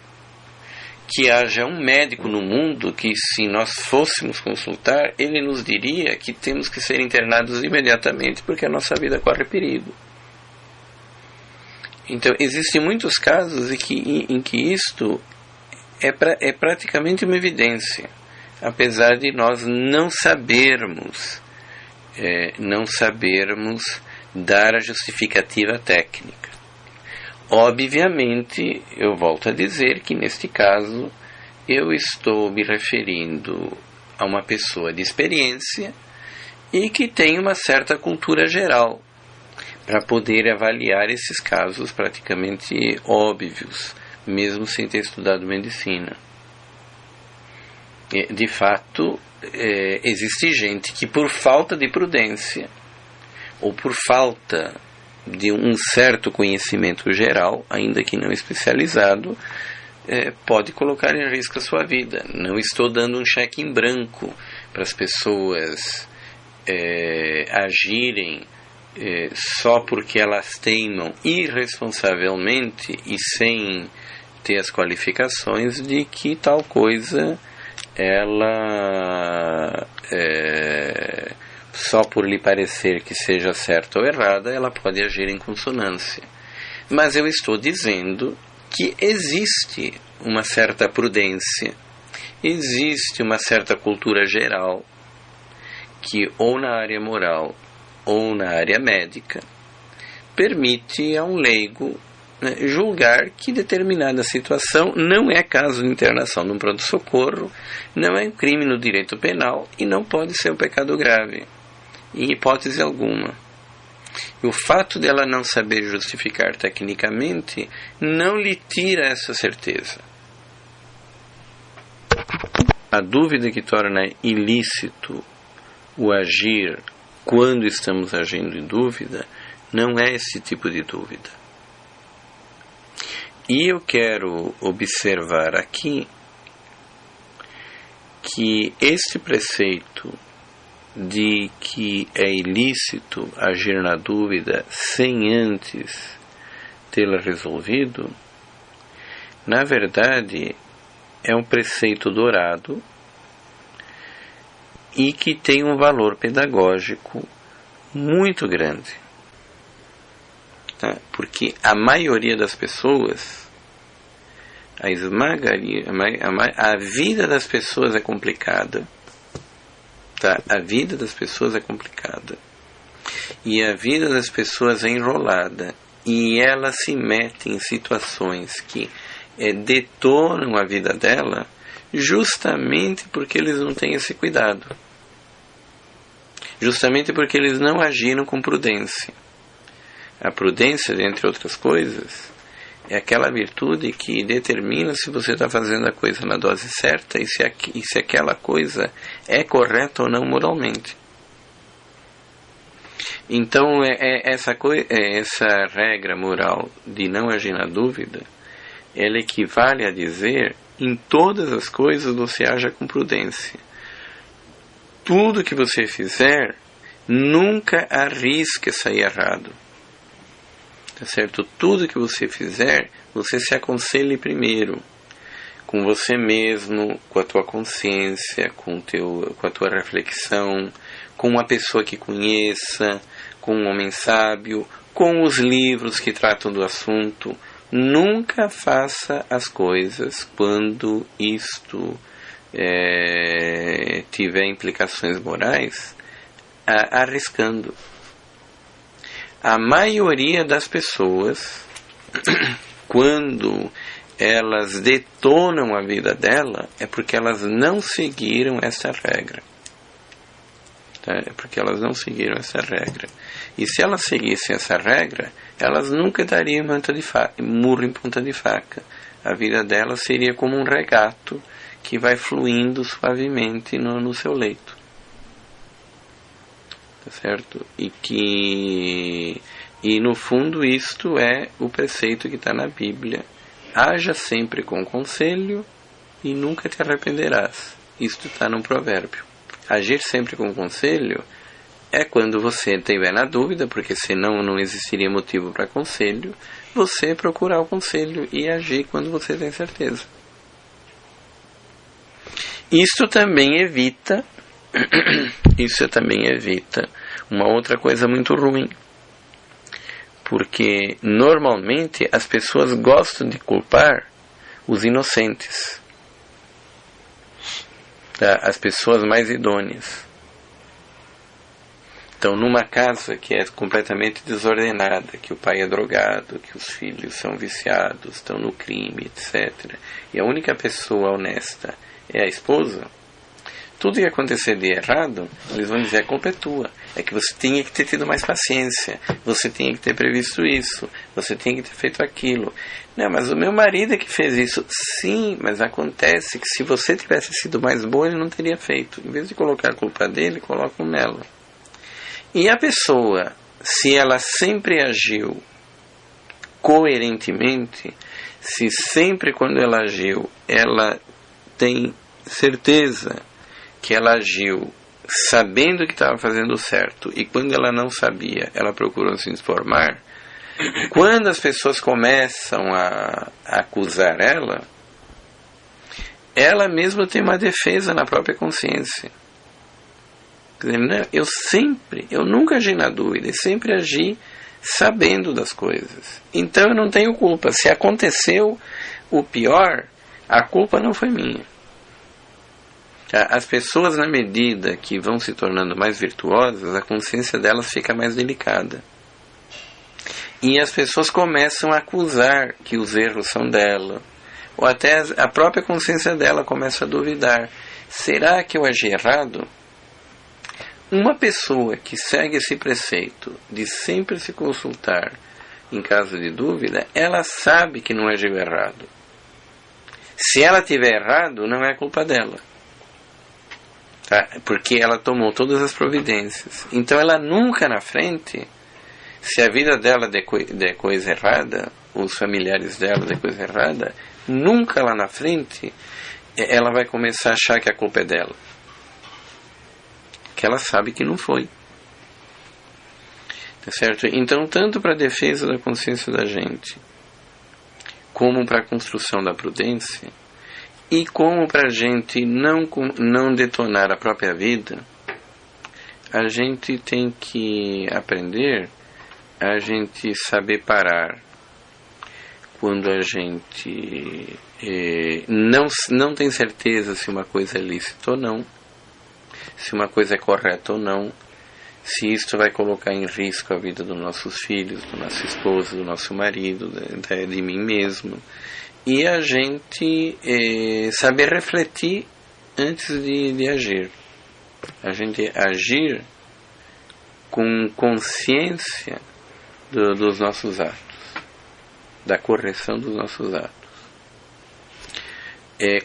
S1: que haja um médico no mundo que, se nós fôssemos consultar, ele nos diria que temos que ser internados imediatamente porque a nossa vida corre perigo. Então, existem muitos casos em que isto é praticamente uma evidência, apesar de nós não sabermos dar a justificativa técnica. Obviamente, eu volto a dizer que neste caso eu estou me referindo a uma pessoa de experiência e que tem uma certa cultura geral para poder avaliar esses casos praticamente óbvios, mesmo sem ter estudado medicina. De fato, existe gente que por falta de prudência ou por falta de um certo conhecimento geral, ainda que não especializado, pode colocar em risco a sua vida. Não estou dando um cheque em branco para as pessoas agirem só porque elas teimam irresponsavelmente e sem ter as qualificações de que tal coisa ela só por lhe parecer que seja certa ou errada, ela pode agir em consonância. Mas eu estou dizendo que existe uma certa prudência, existe uma certa cultura geral que ou na área moral ou na área médica permite a um leigo julgar que determinada situação não é caso de internação num pronto-socorro, não é um crime no direito penal e não pode ser um pecado grave, em hipótese alguma. E o fato dela não saber justificar tecnicamente não lhe tira essa certeza. A dúvida que torna ilícito o agir quando estamos agindo em dúvida não é esse tipo de dúvida. E eu quero observar aqui que este preceito de que é ilícito agir na dúvida sem antes tê-la resolvido, na verdade é um preceito dourado e que tem um valor pedagógico muito grande. Tá? Porque a maioria das pessoas, a esmagaria, a vida das pessoas é complicada. Tá? A vida das pessoas é complicada. E a vida das pessoas é enrolada. E ela se mete em situações que detonam a vida dela justamente porque eles não têm esse cuidado. Justamente porque eles não agiram com prudência. A prudência, entre outras coisas, é aquela virtude que determina se você está fazendo a coisa na dose certa e se aquela coisa é correta ou não moralmente. Então, essa regra moral de não agir na dúvida, ela equivale a dizer, em todas as coisas você haja com prudência. Tudo que você fizer, nunca arrisque sair errado. Tá certo? Tudo que você fizer, você se aconselhe primeiro. Com você mesmo, com a tua consciência, com a tua reflexão, com uma pessoa que conheça, com um homem sábio, com os livros que tratam do assunto. Nunca faça as coisas quando isto tiver implicações morais, arriscando. A maioria das pessoas, quando elas detonam a vida dela, é porque elas não seguiram essa regra. Tá? É porque elas não seguiram essa regra. E se elas seguissem essa regra, elas nunca dariam murro em ponta de faca. A vida delas seria como um regato que vai fluindo suavemente no seu leito. Tá certo? E no fundo isto é o preceito que está na Bíblia. Haja sempre com conselho e nunca te arrependerás. Isto está num provérbio. Agir sempre com conselho é quando você estiver na dúvida, porque senão não existiria motivo para conselho, você procurar o conselho e agir quando você tem certeza. Isso também evita uma outra coisa muito ruim. Porque normalmente as pessoas gostam de culpar os inocentes, tá? As pessoas mais idôneas. Então, numa casa que é completamente desordenada, que o pai é drogado, que os filhos são viciados, estão no crime, etc., e a única pessoa honesta é a esposa, tudo que acontecer de errado, eles vão dizer: a culpa é tua. É que você tinha que ter tido mais paciência, você tinha que ter previsto isso, você tinha que ter feito aquilo. Não, mas o meu marido é que fez isso. Sim, mas acontece que se você tivesse sido mais boa, ele não teria feito. Em vez de colocar a culpa dele, colocam nela. E a pessoa, se ela sempre agiu coerentemente, se sempre quando ela agiu, ela tem certeza que ela agiu sabendo que estava fazendo certo, e quando ela não sabia, ela procurou se informar, quando as pessoas começam a acusar ela, ela mesma tem uma defesa na própria consciência. Quer dizer, não, eu nunca agi na dúvida, eu sempre agi sabendo das coisas. Então eu não tenho culpa. Se aconteceu o pior, a culpa não foi minha. As pessoas, na medida que vão se tornando mais virtuosas, a consciência delas fica mais delicada. E as pessoas começam a acusar que os erros são dela. Ou até a própria consciência dela começa a duvidar. Será que eu agi errado? Uma pessoa que segue esse preceito de sempre se consultar em caso de dúvida, ela sabe que não agiu errado. Se ela tiver errado, não é culpa dela. Porque ela tomou todas as providências. Então ela nunca na frente, se a vida dela der coisa errada, os familiares dela der coisa errada, nunca lá na frente ela vai começar a achar que a culpa é dela, que ela sabe que não foi. Tá certo? Então, tanto para a defesa da consciência da gente, como para a construção da prudência, e como para a gente não detonar a própria vida, a gente tem que aprender a gente saber parar quando a gente não tem certeza se uma coisa é lícita ou não, se uma coisa é correta ou não, se isto vai colocar em risco a vida dos nossos filhos, do nosso esposo, do nosso marido, de mim mesmo. E a gente saber refletir antes de agir. A gente agir com consciência dos nossos atos, da correção dos nossos atos.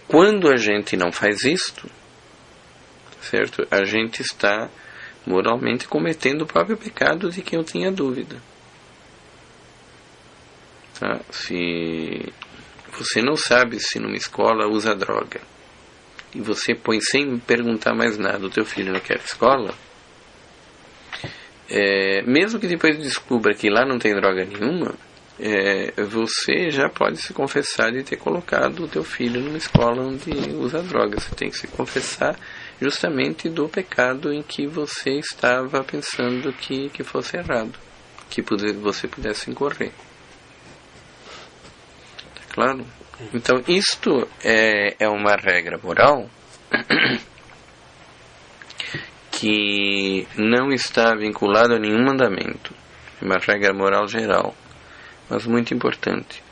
S1: Quando a gente não faz isto, certo? A gente está moralmente cometendo o próprio pecado de quem eu tinha dúvida. Tá? Se você não sabe se numa escola usa droga, e você põe sem perguntar mais nada o teu filho naquela escola, mesmo que depois descubra que lá não tem droga nenhuma, você já pode se confessar de ter colocado o teu filho numa escola onde usa droga. Você tem que se confessar justamente do pecado em que você estava pensando que fosse errado, que você pudesse incorrer. Tá claro? Então isto é uma regra moral que não está vinculada a nenhum mandamento. É uma regra moral geral, mas muito importante.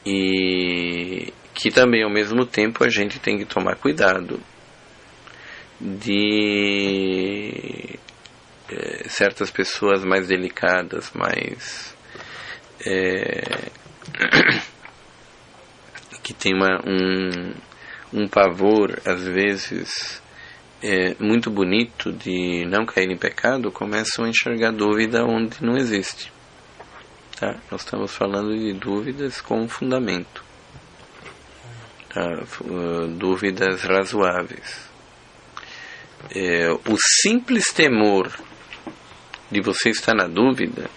S1: E que também, ao mesmo tempo, a gente tem que tomar cuidado de certas pessoas mais delicadas, mais que tem um pavor, às vezes, muito bonito de não cair em pecado, começam a enxergar dúvida onde não existe. Tá? Nós estamos falando de dúvidas com fundamento. Tá? Dúvidas razoáveis. O simples temor de você estar na dúvida,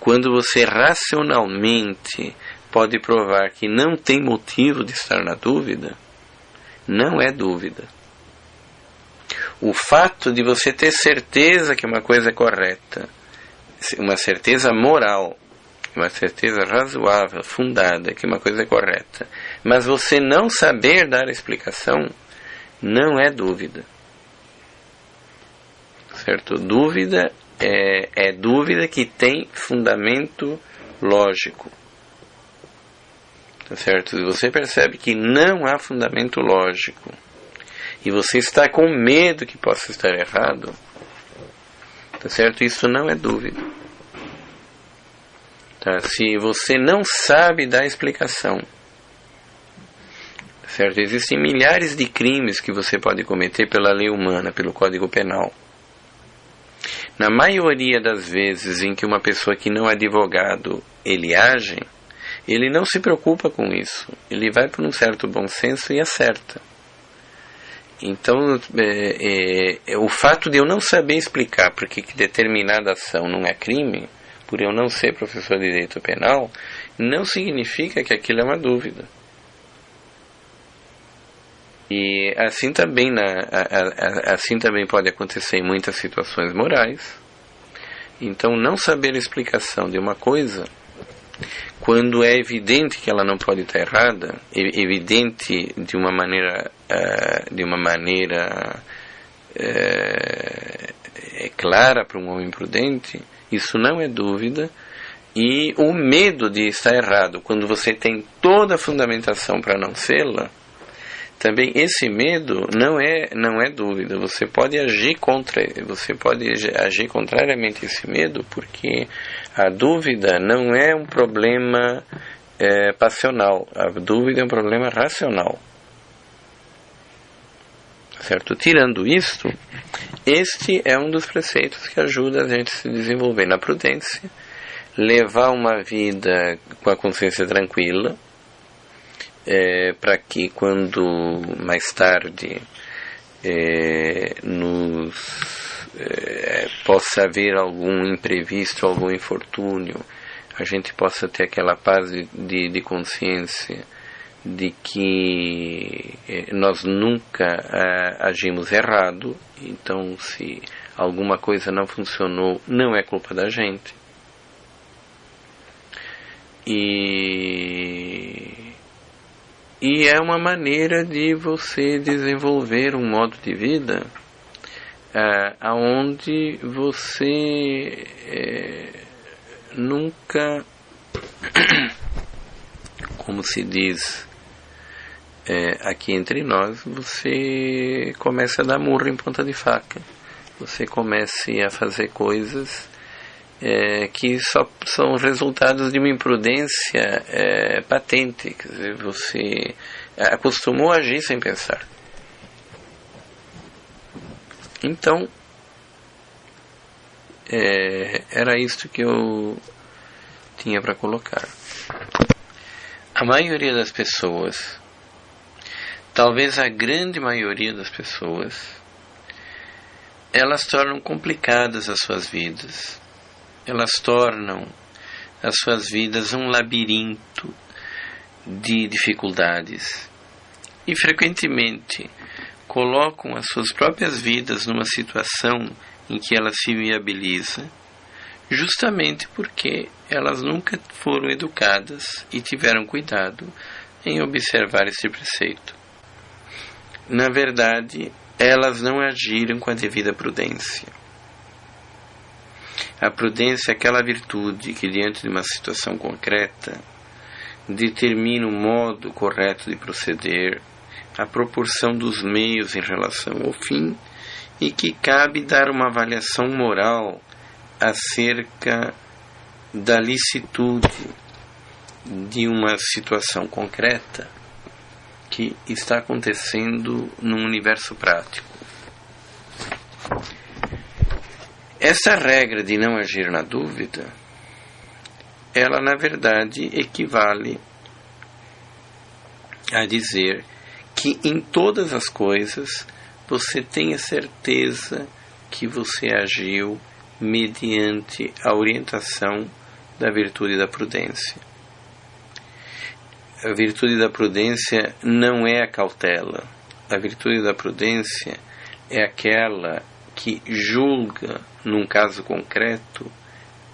S1: quando você racionalmente pode provar que não tem motivo de estar na dúvida, não é dúvida. O fato de você ter certeza que uma coisa é correta, uma certeza moral, uma certeza razoável, fundada, que uma coisa é correta, mas você não saber dar a explicação, não é dúvida. certo? Dúvida é dúvida que tem fundamento lógico, tá certo? Se você percebe que não há fundamento lógico e você está com medo que possa estar errado, tá certo? Isso não é dúvida. Tá? Se você não sabe dar explicação, tá certo? Existem milhares de crimes que você pode cometer pela lei humana, pelo Código Penal. Na maioria das vezes em que uma pessoa que não é advogado, ele age, ele não se preocupa com isso. Ele vai por um certo bom senso e acerta. Então, o fato de eu não saber explicar por que determinada ação não é crime, por eu não ser professor de direito penal, não significa que aquilo é uma dúvida. E assim também, assim também pode acontecer em muitas situações morais. Então, não saber a explicação de uma coisa, quando é evidente que ela não pode estar errada, evidente de uma maneira clara para um homem prudente, isso não é dúvida. E o medo de estar errado, quando você tem toda a fundamentação para não sê-la, também esse medo não é dúvida. Você pode agir contrariamente a esse medo, porque a dúvida não é um problema passional. A dúvida é um problema racional. Certo? Tirando isto, este é um dos preceitos que ajuda a gente a se desenvolver na prudência, levar uma vida com a consciência tranquila, para que quando mais tarde possa haver algum imprevisto, algum infortúnio, a gente possa ter aquela paz de consciência de que nós nunca agimos errado. Então, se alguma coisa não funcionou, não é culpa da gente. E é uma maneira de você desenvolver um modo de vida aonde você nunca, como se diz aqui entre nós, você começa a dar murro em ponta de faca. Você começa a fazer coisas que só são resultados de uma imprudência patente. Quer dizer, você acostumou a agir sem pensar. Então, era isto que eu tinha para colocar. A maioria das pessoas, talvez a grande maioria das pessoas, elas tornam complicadas as suas vidas. Elas tornam as suas vidas um labirinto de dificuldades e frequentemente colocam as suas próprias vidas numa situação em que elas se viabilizam, justamente porque elas nunca foram educadas e tiveram cuidado em observar esse preceito. Na verdade, elas não agiram com a devida prudência. A prudência é aquela virtude que, diante de uma situação concreta, determina o modo correto de proceder, a proporção dos meios em relação ao fim, e que cabe dar uma avaliação moral acerca da licitude de uma situação concreta que está acontecendo num universo prático. Essa regra de não agir na dúvida, ela na verdade equivale a dizer que em todas as coisas você tenha certeza que você agiu mediante a orientação da virtude da prudência. A virtude da prudência não é a cautela. A virtude da prudência é aquela que julga, num caso concreto,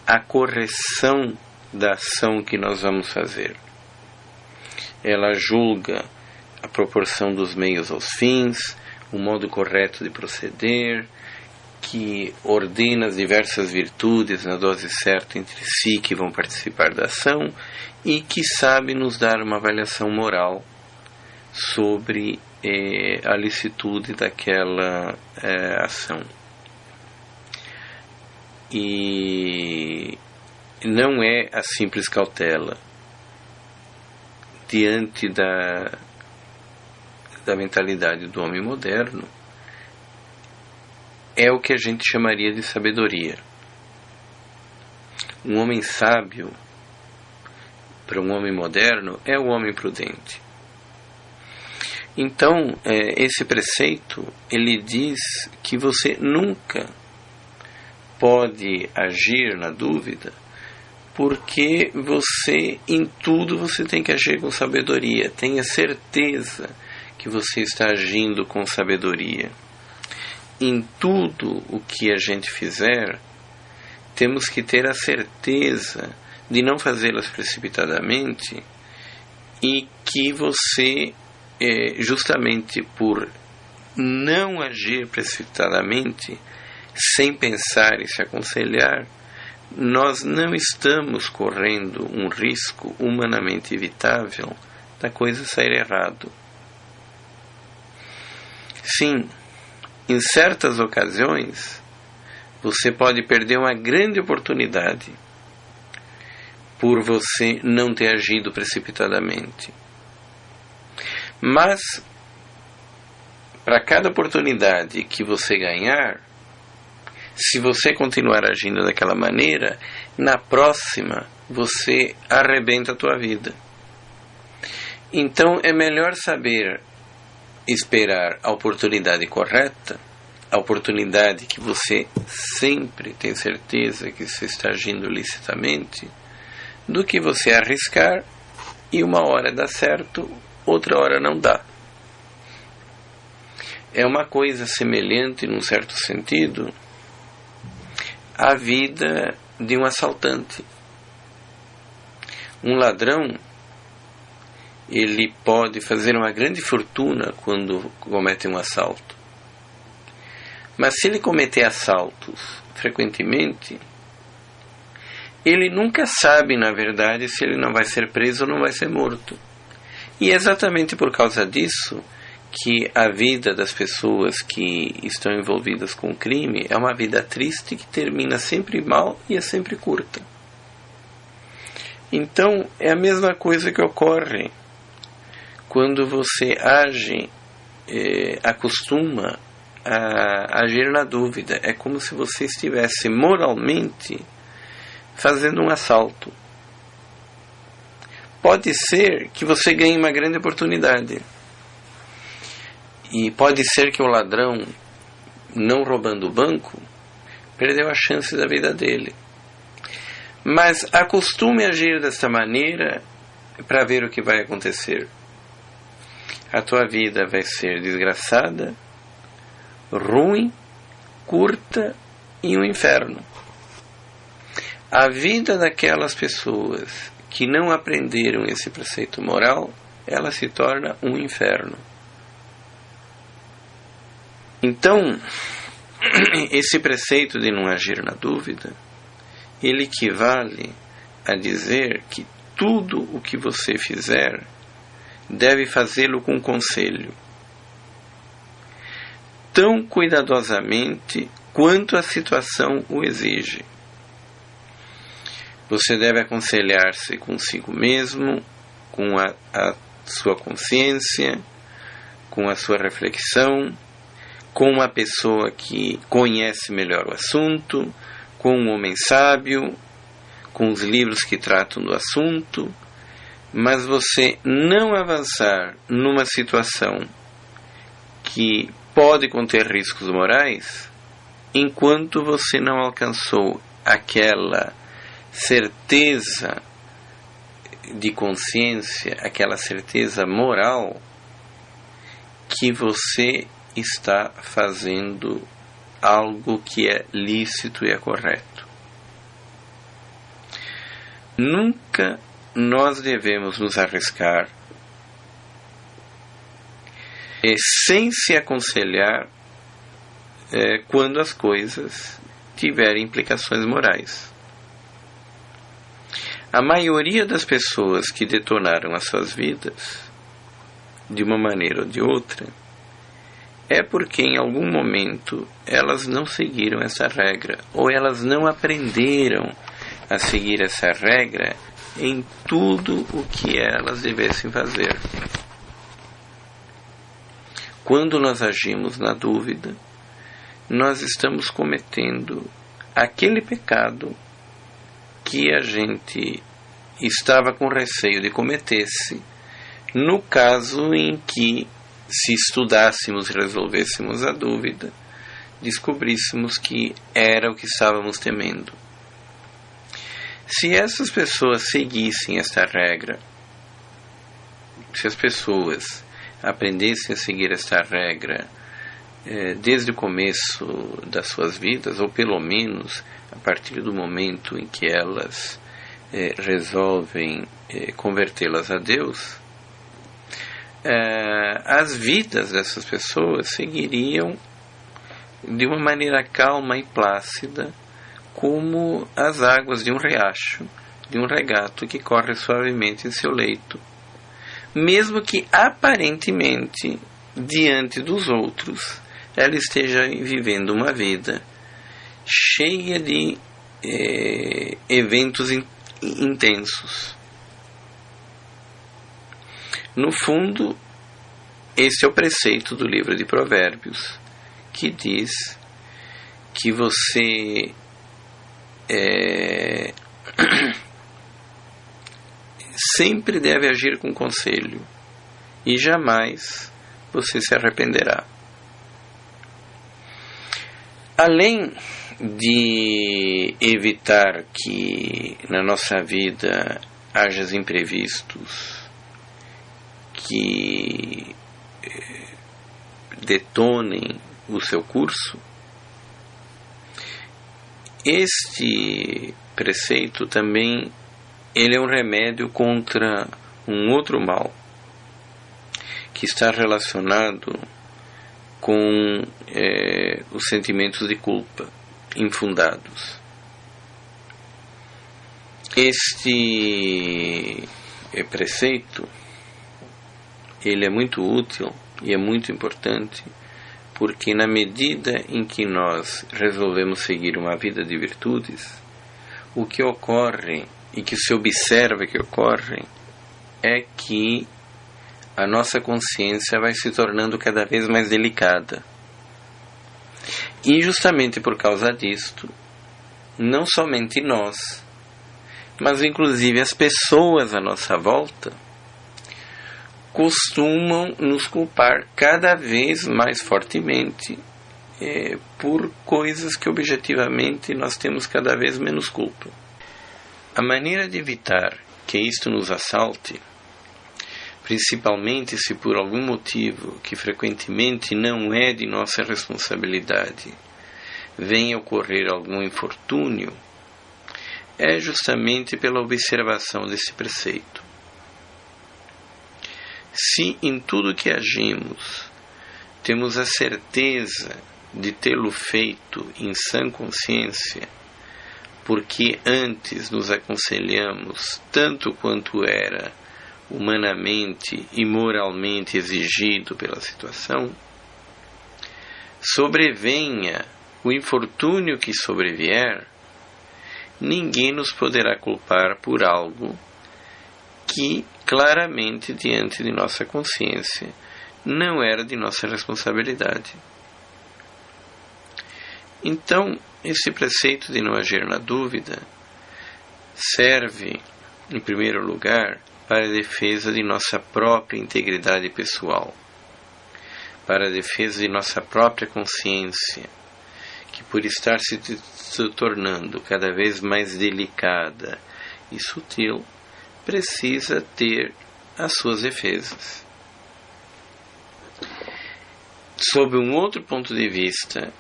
S1: a correção da ação que nós vamos fazer. Ela julga a proporção dos meios aos fins, o modo correto de proceder, que ordena as diversas virtudes na dose certa entre si que vão participar da ação e que sabe nos dar uma avaliação moral sobre a licitude daquela ação. E não é a simples cautela diante da mentalidade do homem moderno, é o que a gente chamaria de sabedoria. Um homem sábio, para um homem moderno, é o homem prudente. Então, esse preceito, ele diz que você nunca pode agir na dúvida, porque em tudo você tem que agir com sabedoria. Tenha certeza que você está agindo com sabedoria. Em tudo o que a gente fizer, temos que ter a certeza de não fazê-las precipitadamente e que você, justamente por não agir precipitadamente, sem pensar e se aconselhar, nós não estamos correndo um risco humanamente evitável da coisa sair errado. Sim, em certas ocasiões, você pode perder uma grande oportunidade por você não ter agido precipitadamente. Mas, para cada oportunidade que você ganhar, se você continuar agindo daquela maneira, na próxima você arrebenta a tua vida. Então é melhor saber esperar a oportunidade correta, a oportunidade que você sempre tem certeza que você está agindo licitamente, do que você arriscar e uma hora dá certo, outra hora não dá. É uma coisa semelhante, num certo sentido, à vida de um assaltante. Um ladrão, ele pode fazer uma grande fortuna quando comete um assalto. Mas se ele cometer assaltos frequentemente, ele nunca sabe, na verdade, se ele não vai ser preso ou não vai ser morto. E é exatamente por causa disso que a vida das pessoas que estão envolvidas com o crime é uma vida triste que termina sempre mal e é sempre curta. Então, é a mesma coisa que ocorre quando você acostuma a agir na dúvida. É como se você estivesse moralmente fazendo um assalto. Pode ser que você ganhe uma grande oportunidade. E pode ser que o ladrão, não roubando o banco, perdeu a chance da vida dele. Mas acostume a agir desta maneira para ver o que vai acontecer. A tua vida vai ser desgraçada, ruim, curta e um inferno. A vida daquelas pessoas que não aprenderam esse preceito moral, ela se torna um inferno. Então, esse preceito de não agir na dúvida, ele equivale a dizer que tudo o que você fizer deve fazê-lo com conselho, tão cuidadosamente quanto a situação o exige. Você deve aconselhar-se consigo mesmo, com a sua consciência, com a sua reflexão, com uma pessoa que conhece melhor o assunto, com um homem sábio, com os livros que tratam do assunto, mas você não avançar numa situação que pode conter riscos morais enquanto você não alcançou aquela certeza de consciência, aquela certeza moral que você está fazendo algo que é lícito e é correto. Nunca nós devemos nos arriscar sem se aconselhar quando as coisas tiverem implicações morais. A maioria das pessoas que detonaram as suas vidas, de uma maneira ou de outra, é porque em algum momento elas não seguiram essa regra, ou elas não aprenderam a seguir essa regra em tudo o que elas devessem fazer. Quando nós agimos na dúvida, nós estamos cometendo aquele pecado que a gente estava com receio de cometesse, no caso em que, se estudássemos e resolvêssemos a dúvida, descobríssemos que era o que estávamos temendo. Se essas pessoas seguissem esta regra, se as pessoas aprendessem a seguir esta regra desde o começo das suas vidas, ou pelo menos a partir do momento em que elas resolvem convertê-las a Deus, as vidas dessas pessoas seguiriam de uma maneira calma e plácida, como as águas de um riacho, de um regato que corre suavemente em seu leito, mesmo que aparentemente, diante dos outros, ela esteja vivendo uma vida cheia de eventos intensos. No fundo, esse é o preceito do livro de Provérbios, que diz que você sempre deve agir com conselho e jamais você se arrependerá. Além de evitar que na nossa vida haja imprevistos que detonem o seu curso, este preceito também ele é um remédio contra um outro mal que está relacionado com os sentimentos de culpa infundados. Este preceito ele é muito útil e é muito importante, porque na medida em que nós resolvemos seguir uma vida de virtudes, o que ocorre e que se observa que ocorre é que a nossa consciência vai se tornando cada vez mais delicada. E justamente por causa disto, não somente nós, mas inclusive as pessoas à nossa volta, costumam nos culpar cada vez mais fortemente por coisas que objetivamente nós temos cada vez menos culpa. A maneira de evitar que isto nos assalte, principalmente se por algum motivo que frequentemente não é de nossa responsabilidade venha ocorrer algum infortúnio, é justamente pela observação desse preceito. Se em tudo que agimos temos a certeza de tê-lo feito em sã consciência, porque antes nos aconselhamos tanto quanto era humanamente e moralmente exigido pela situação, sobrevenha o infortúnio que sobrevier, ninguém nos poderá culpar por algo que claramente diante de nossa consciência não era de nossa responsabilidade. Então, esse preceito de não agir na dúvida serve, em primeiro lugar, para a defesa de nossa própria integridade pessoal, para a defesa de nossa própria consciência, que por estar se tornando cada vez mais delicada e sutil, precisa ter as suas defesas. Sob um outro ponto de vista,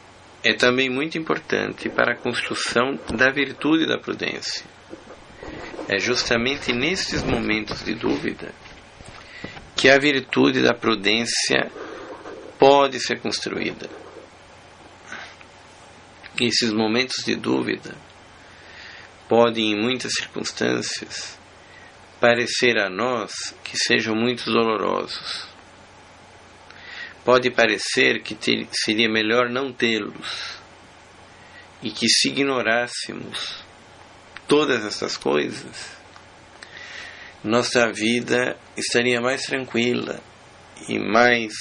S1: é também muito importante para a construção da virtude da prudência. É justamente nestes momentos de dúvida que a virtude da prudência pode ser construída. Esses momentos de dúvida podem, em muitas circunstâncias, parecer a nós que sejam muito dolorosos. Pode parecer que seria melhor não tê-los, e que se ignorássemos todas essas coisas, nossa vida estaria mais tranquila e mais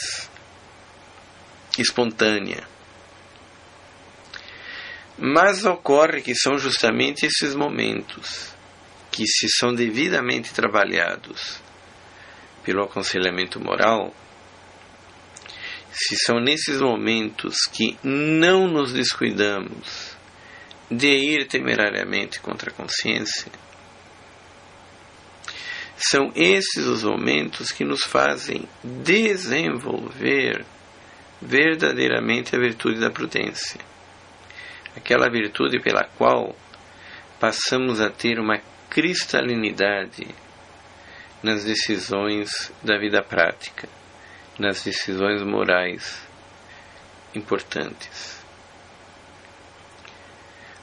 S1: espontânea. Mas ocorre que são justamente esses momentos que, se são devidamente trabalhados pelo aconselhamento moral, se são nesses momentos que não nos descuidamos de ir temerariamente contra a consciência, são esses os momentos que nos fazem desenvolver verdadeiramente a virtude da prudência, aquela virtude pela qual passamos a ter uma cristalinidade nas decisões da vida prática, nas decisões morais importantes.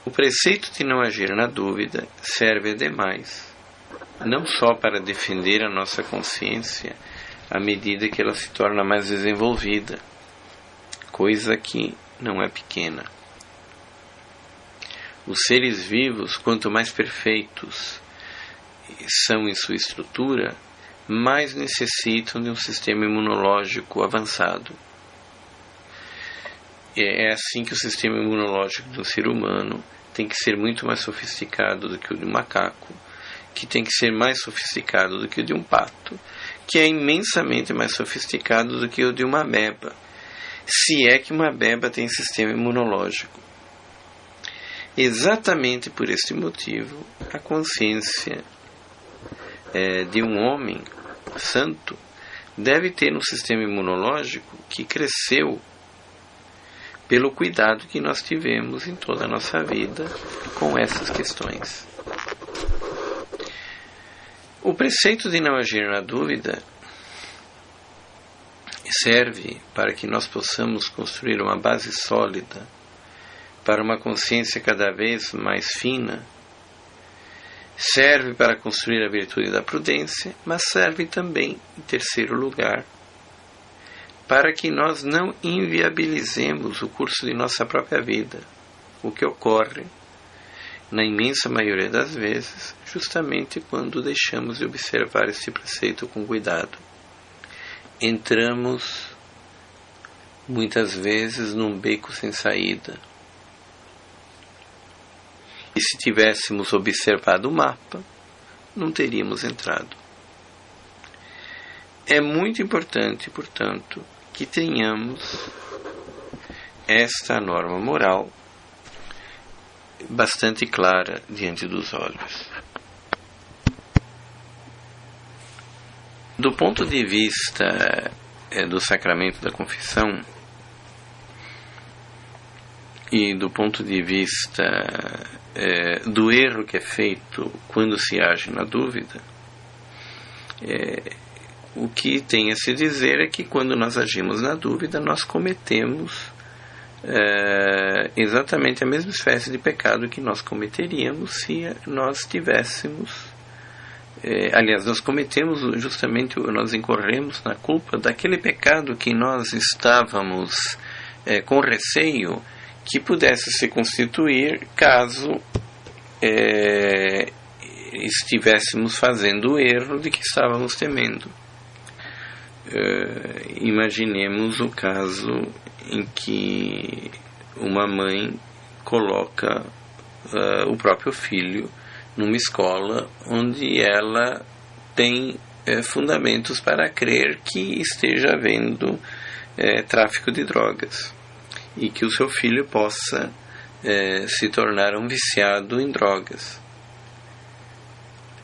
S1: O preceito de não agir na dúvida serve ademais não só para defender a nossa consciência à medida que ela se torna mais desenvolvida, coisa que não é pequena. Os seres vivos, quanto mais perfeitos são em sua estrutura, mais necessitam de um sistema imunológico avançado. É assim que o sistema imunológico de um ser humano tem que ser muito mais sofisticado do que o de um macaco, que tem que ser mais sofisticado do que o de um pato, que é imensamente mais sofisticado do que o de uma ameba, se é que uma ameba tem sistema imunológico. Exatamente por este motivo, a consciência de um homem santo deve ter um sistema imunológico que cresceu pelo cuidado que nós tivemos em toda a nossa vida com essas questões. O preceito de não agir na dúvida serve para que nós possamos construir uma base sólida para uma consciência cada vez mais fina, serve para construir a virtude da prudência, mas serve também, em terceiro lugar, para que nós não inviabilizemos o curso de nossa própria vida, o que ocorre, na imensa maioria das vezes, justamente quando deixamos de observar este preceito com cuidado. Entramos, muitas vezes, num beco sem saída. E se tivéssemos observado o mapa, não teríamos entrado. É muito importante, portanto, que tenhamos esta norma moral bastante clara diante dos olhos. Do ponto de vista do sacramento da confissão e do ponto de vista do erro que é feito quando se age na dúvida, o que tem a se dizer é que quando nós agimos na dúvida, nós cometemos exatamente a mesma espécie de pecado que nós cometeríamos se nós tivéssemos aliás, nós cometemos justamente, nós incorremos na culpa daquele pecado que nós estávamos com receio que pudesse se constituir caso estivéssemos fazendo o erro de que estávamos temendo. Imaginemos o caso em que uma mãe coloca o próprio filho numa escola onde ela tem fundamentos para crer que esteja havendo tráfico de drogas e que o seu filho possa se tornar um viciado em drogas.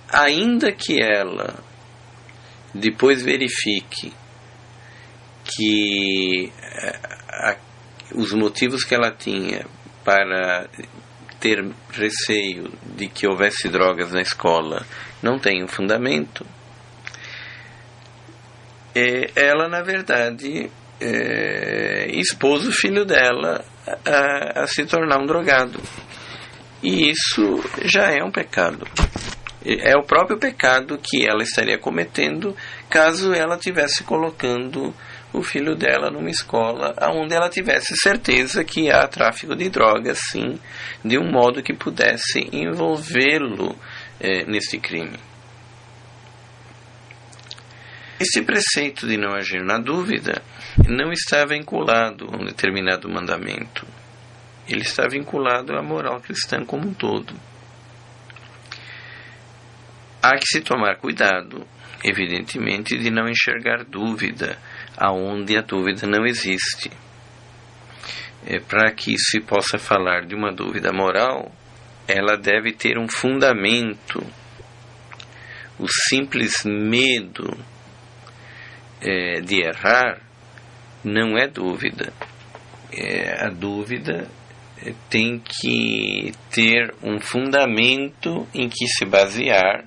S1: Ainda que ela depois verifique que os motivos que ela tinha para ter receio de que houvesse drogas na escola não tem um fundamento, ela, na verdade, expôs o filho dela a se tornar um drogado. E isso já é um pecado. É o próprio pecado que ela estaria cometendo caso ela estivesse colocando o filho dela numa escola onde ela tivesse certeza que há tráfico de drogas, sim, de um modo que pudesse envolvê-lo neste crime. Este preceito de não agir na dúvida não está vinculado a um determinado mandamento. Ele está vinculado à moral cristã como um todo. Há que se tomar cuidado, evidentemente, de não enxergar dúvida aonde a dúvida não existe. Para que se possa falar de uma dúvida moral, ela deve ter um fundamento. O simples medo de errar não é dúvida. A dúvida tem que ter um fundamento em que se basear,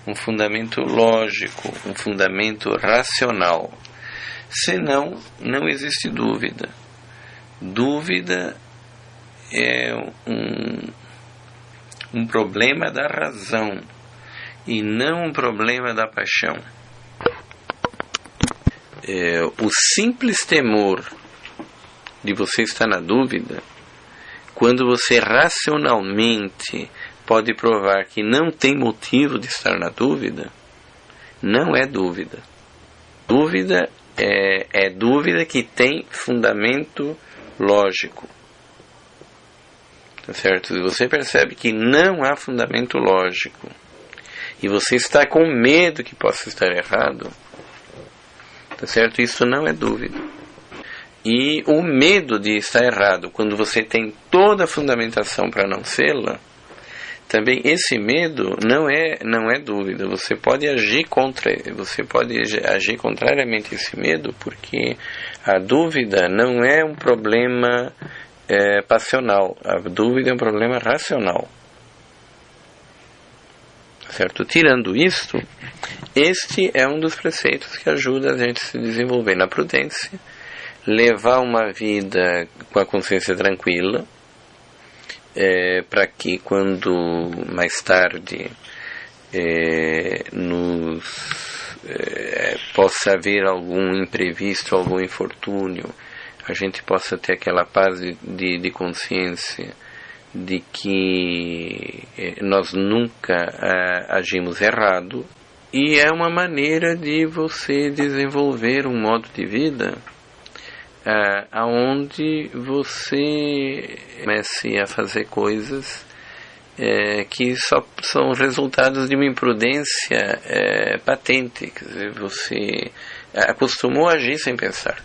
S1: um fundamento lógico, um fundamento racional. Senão, não existe dúvida. Dúvida é um problema da razão e não um problema da paixão. O simples temor de você estar na dúvida, quando você racionalmente pode provar que não tem motivo de estar na dúvida, não é dúvida. Dúvida é dúvida que tem fundamento lógico. Tá certo? Se você percebe que não há fundamento lógico e você está com medo que possa estar errado, tá certo? Isso não é dúvida. E o medo de estar errado, quando você tem toda a fundamentação para não sê-la, também esse medo não é dúvida. Você pode agir contrariamente a esse medo, porque a dúvida não é um problema passional. A dúvida é um problema racional. Certo? Tirando isto, este é um dos preceitos que ajuda a gente a se desenvolver na prudência, levar uma vida com a consciência tranquila, para que quando mais tarde possa haver algum imprevisto, algum infortúnio, a gente possa ter aquela paz de consciência de que nós nunca agimos errado. E é uma maneira de você desenvolver um modo de vida aonde você comece a fazer coisas que só são resultados de uma imprudência patente. Quer dizer, você acostumou a agir sem pensar.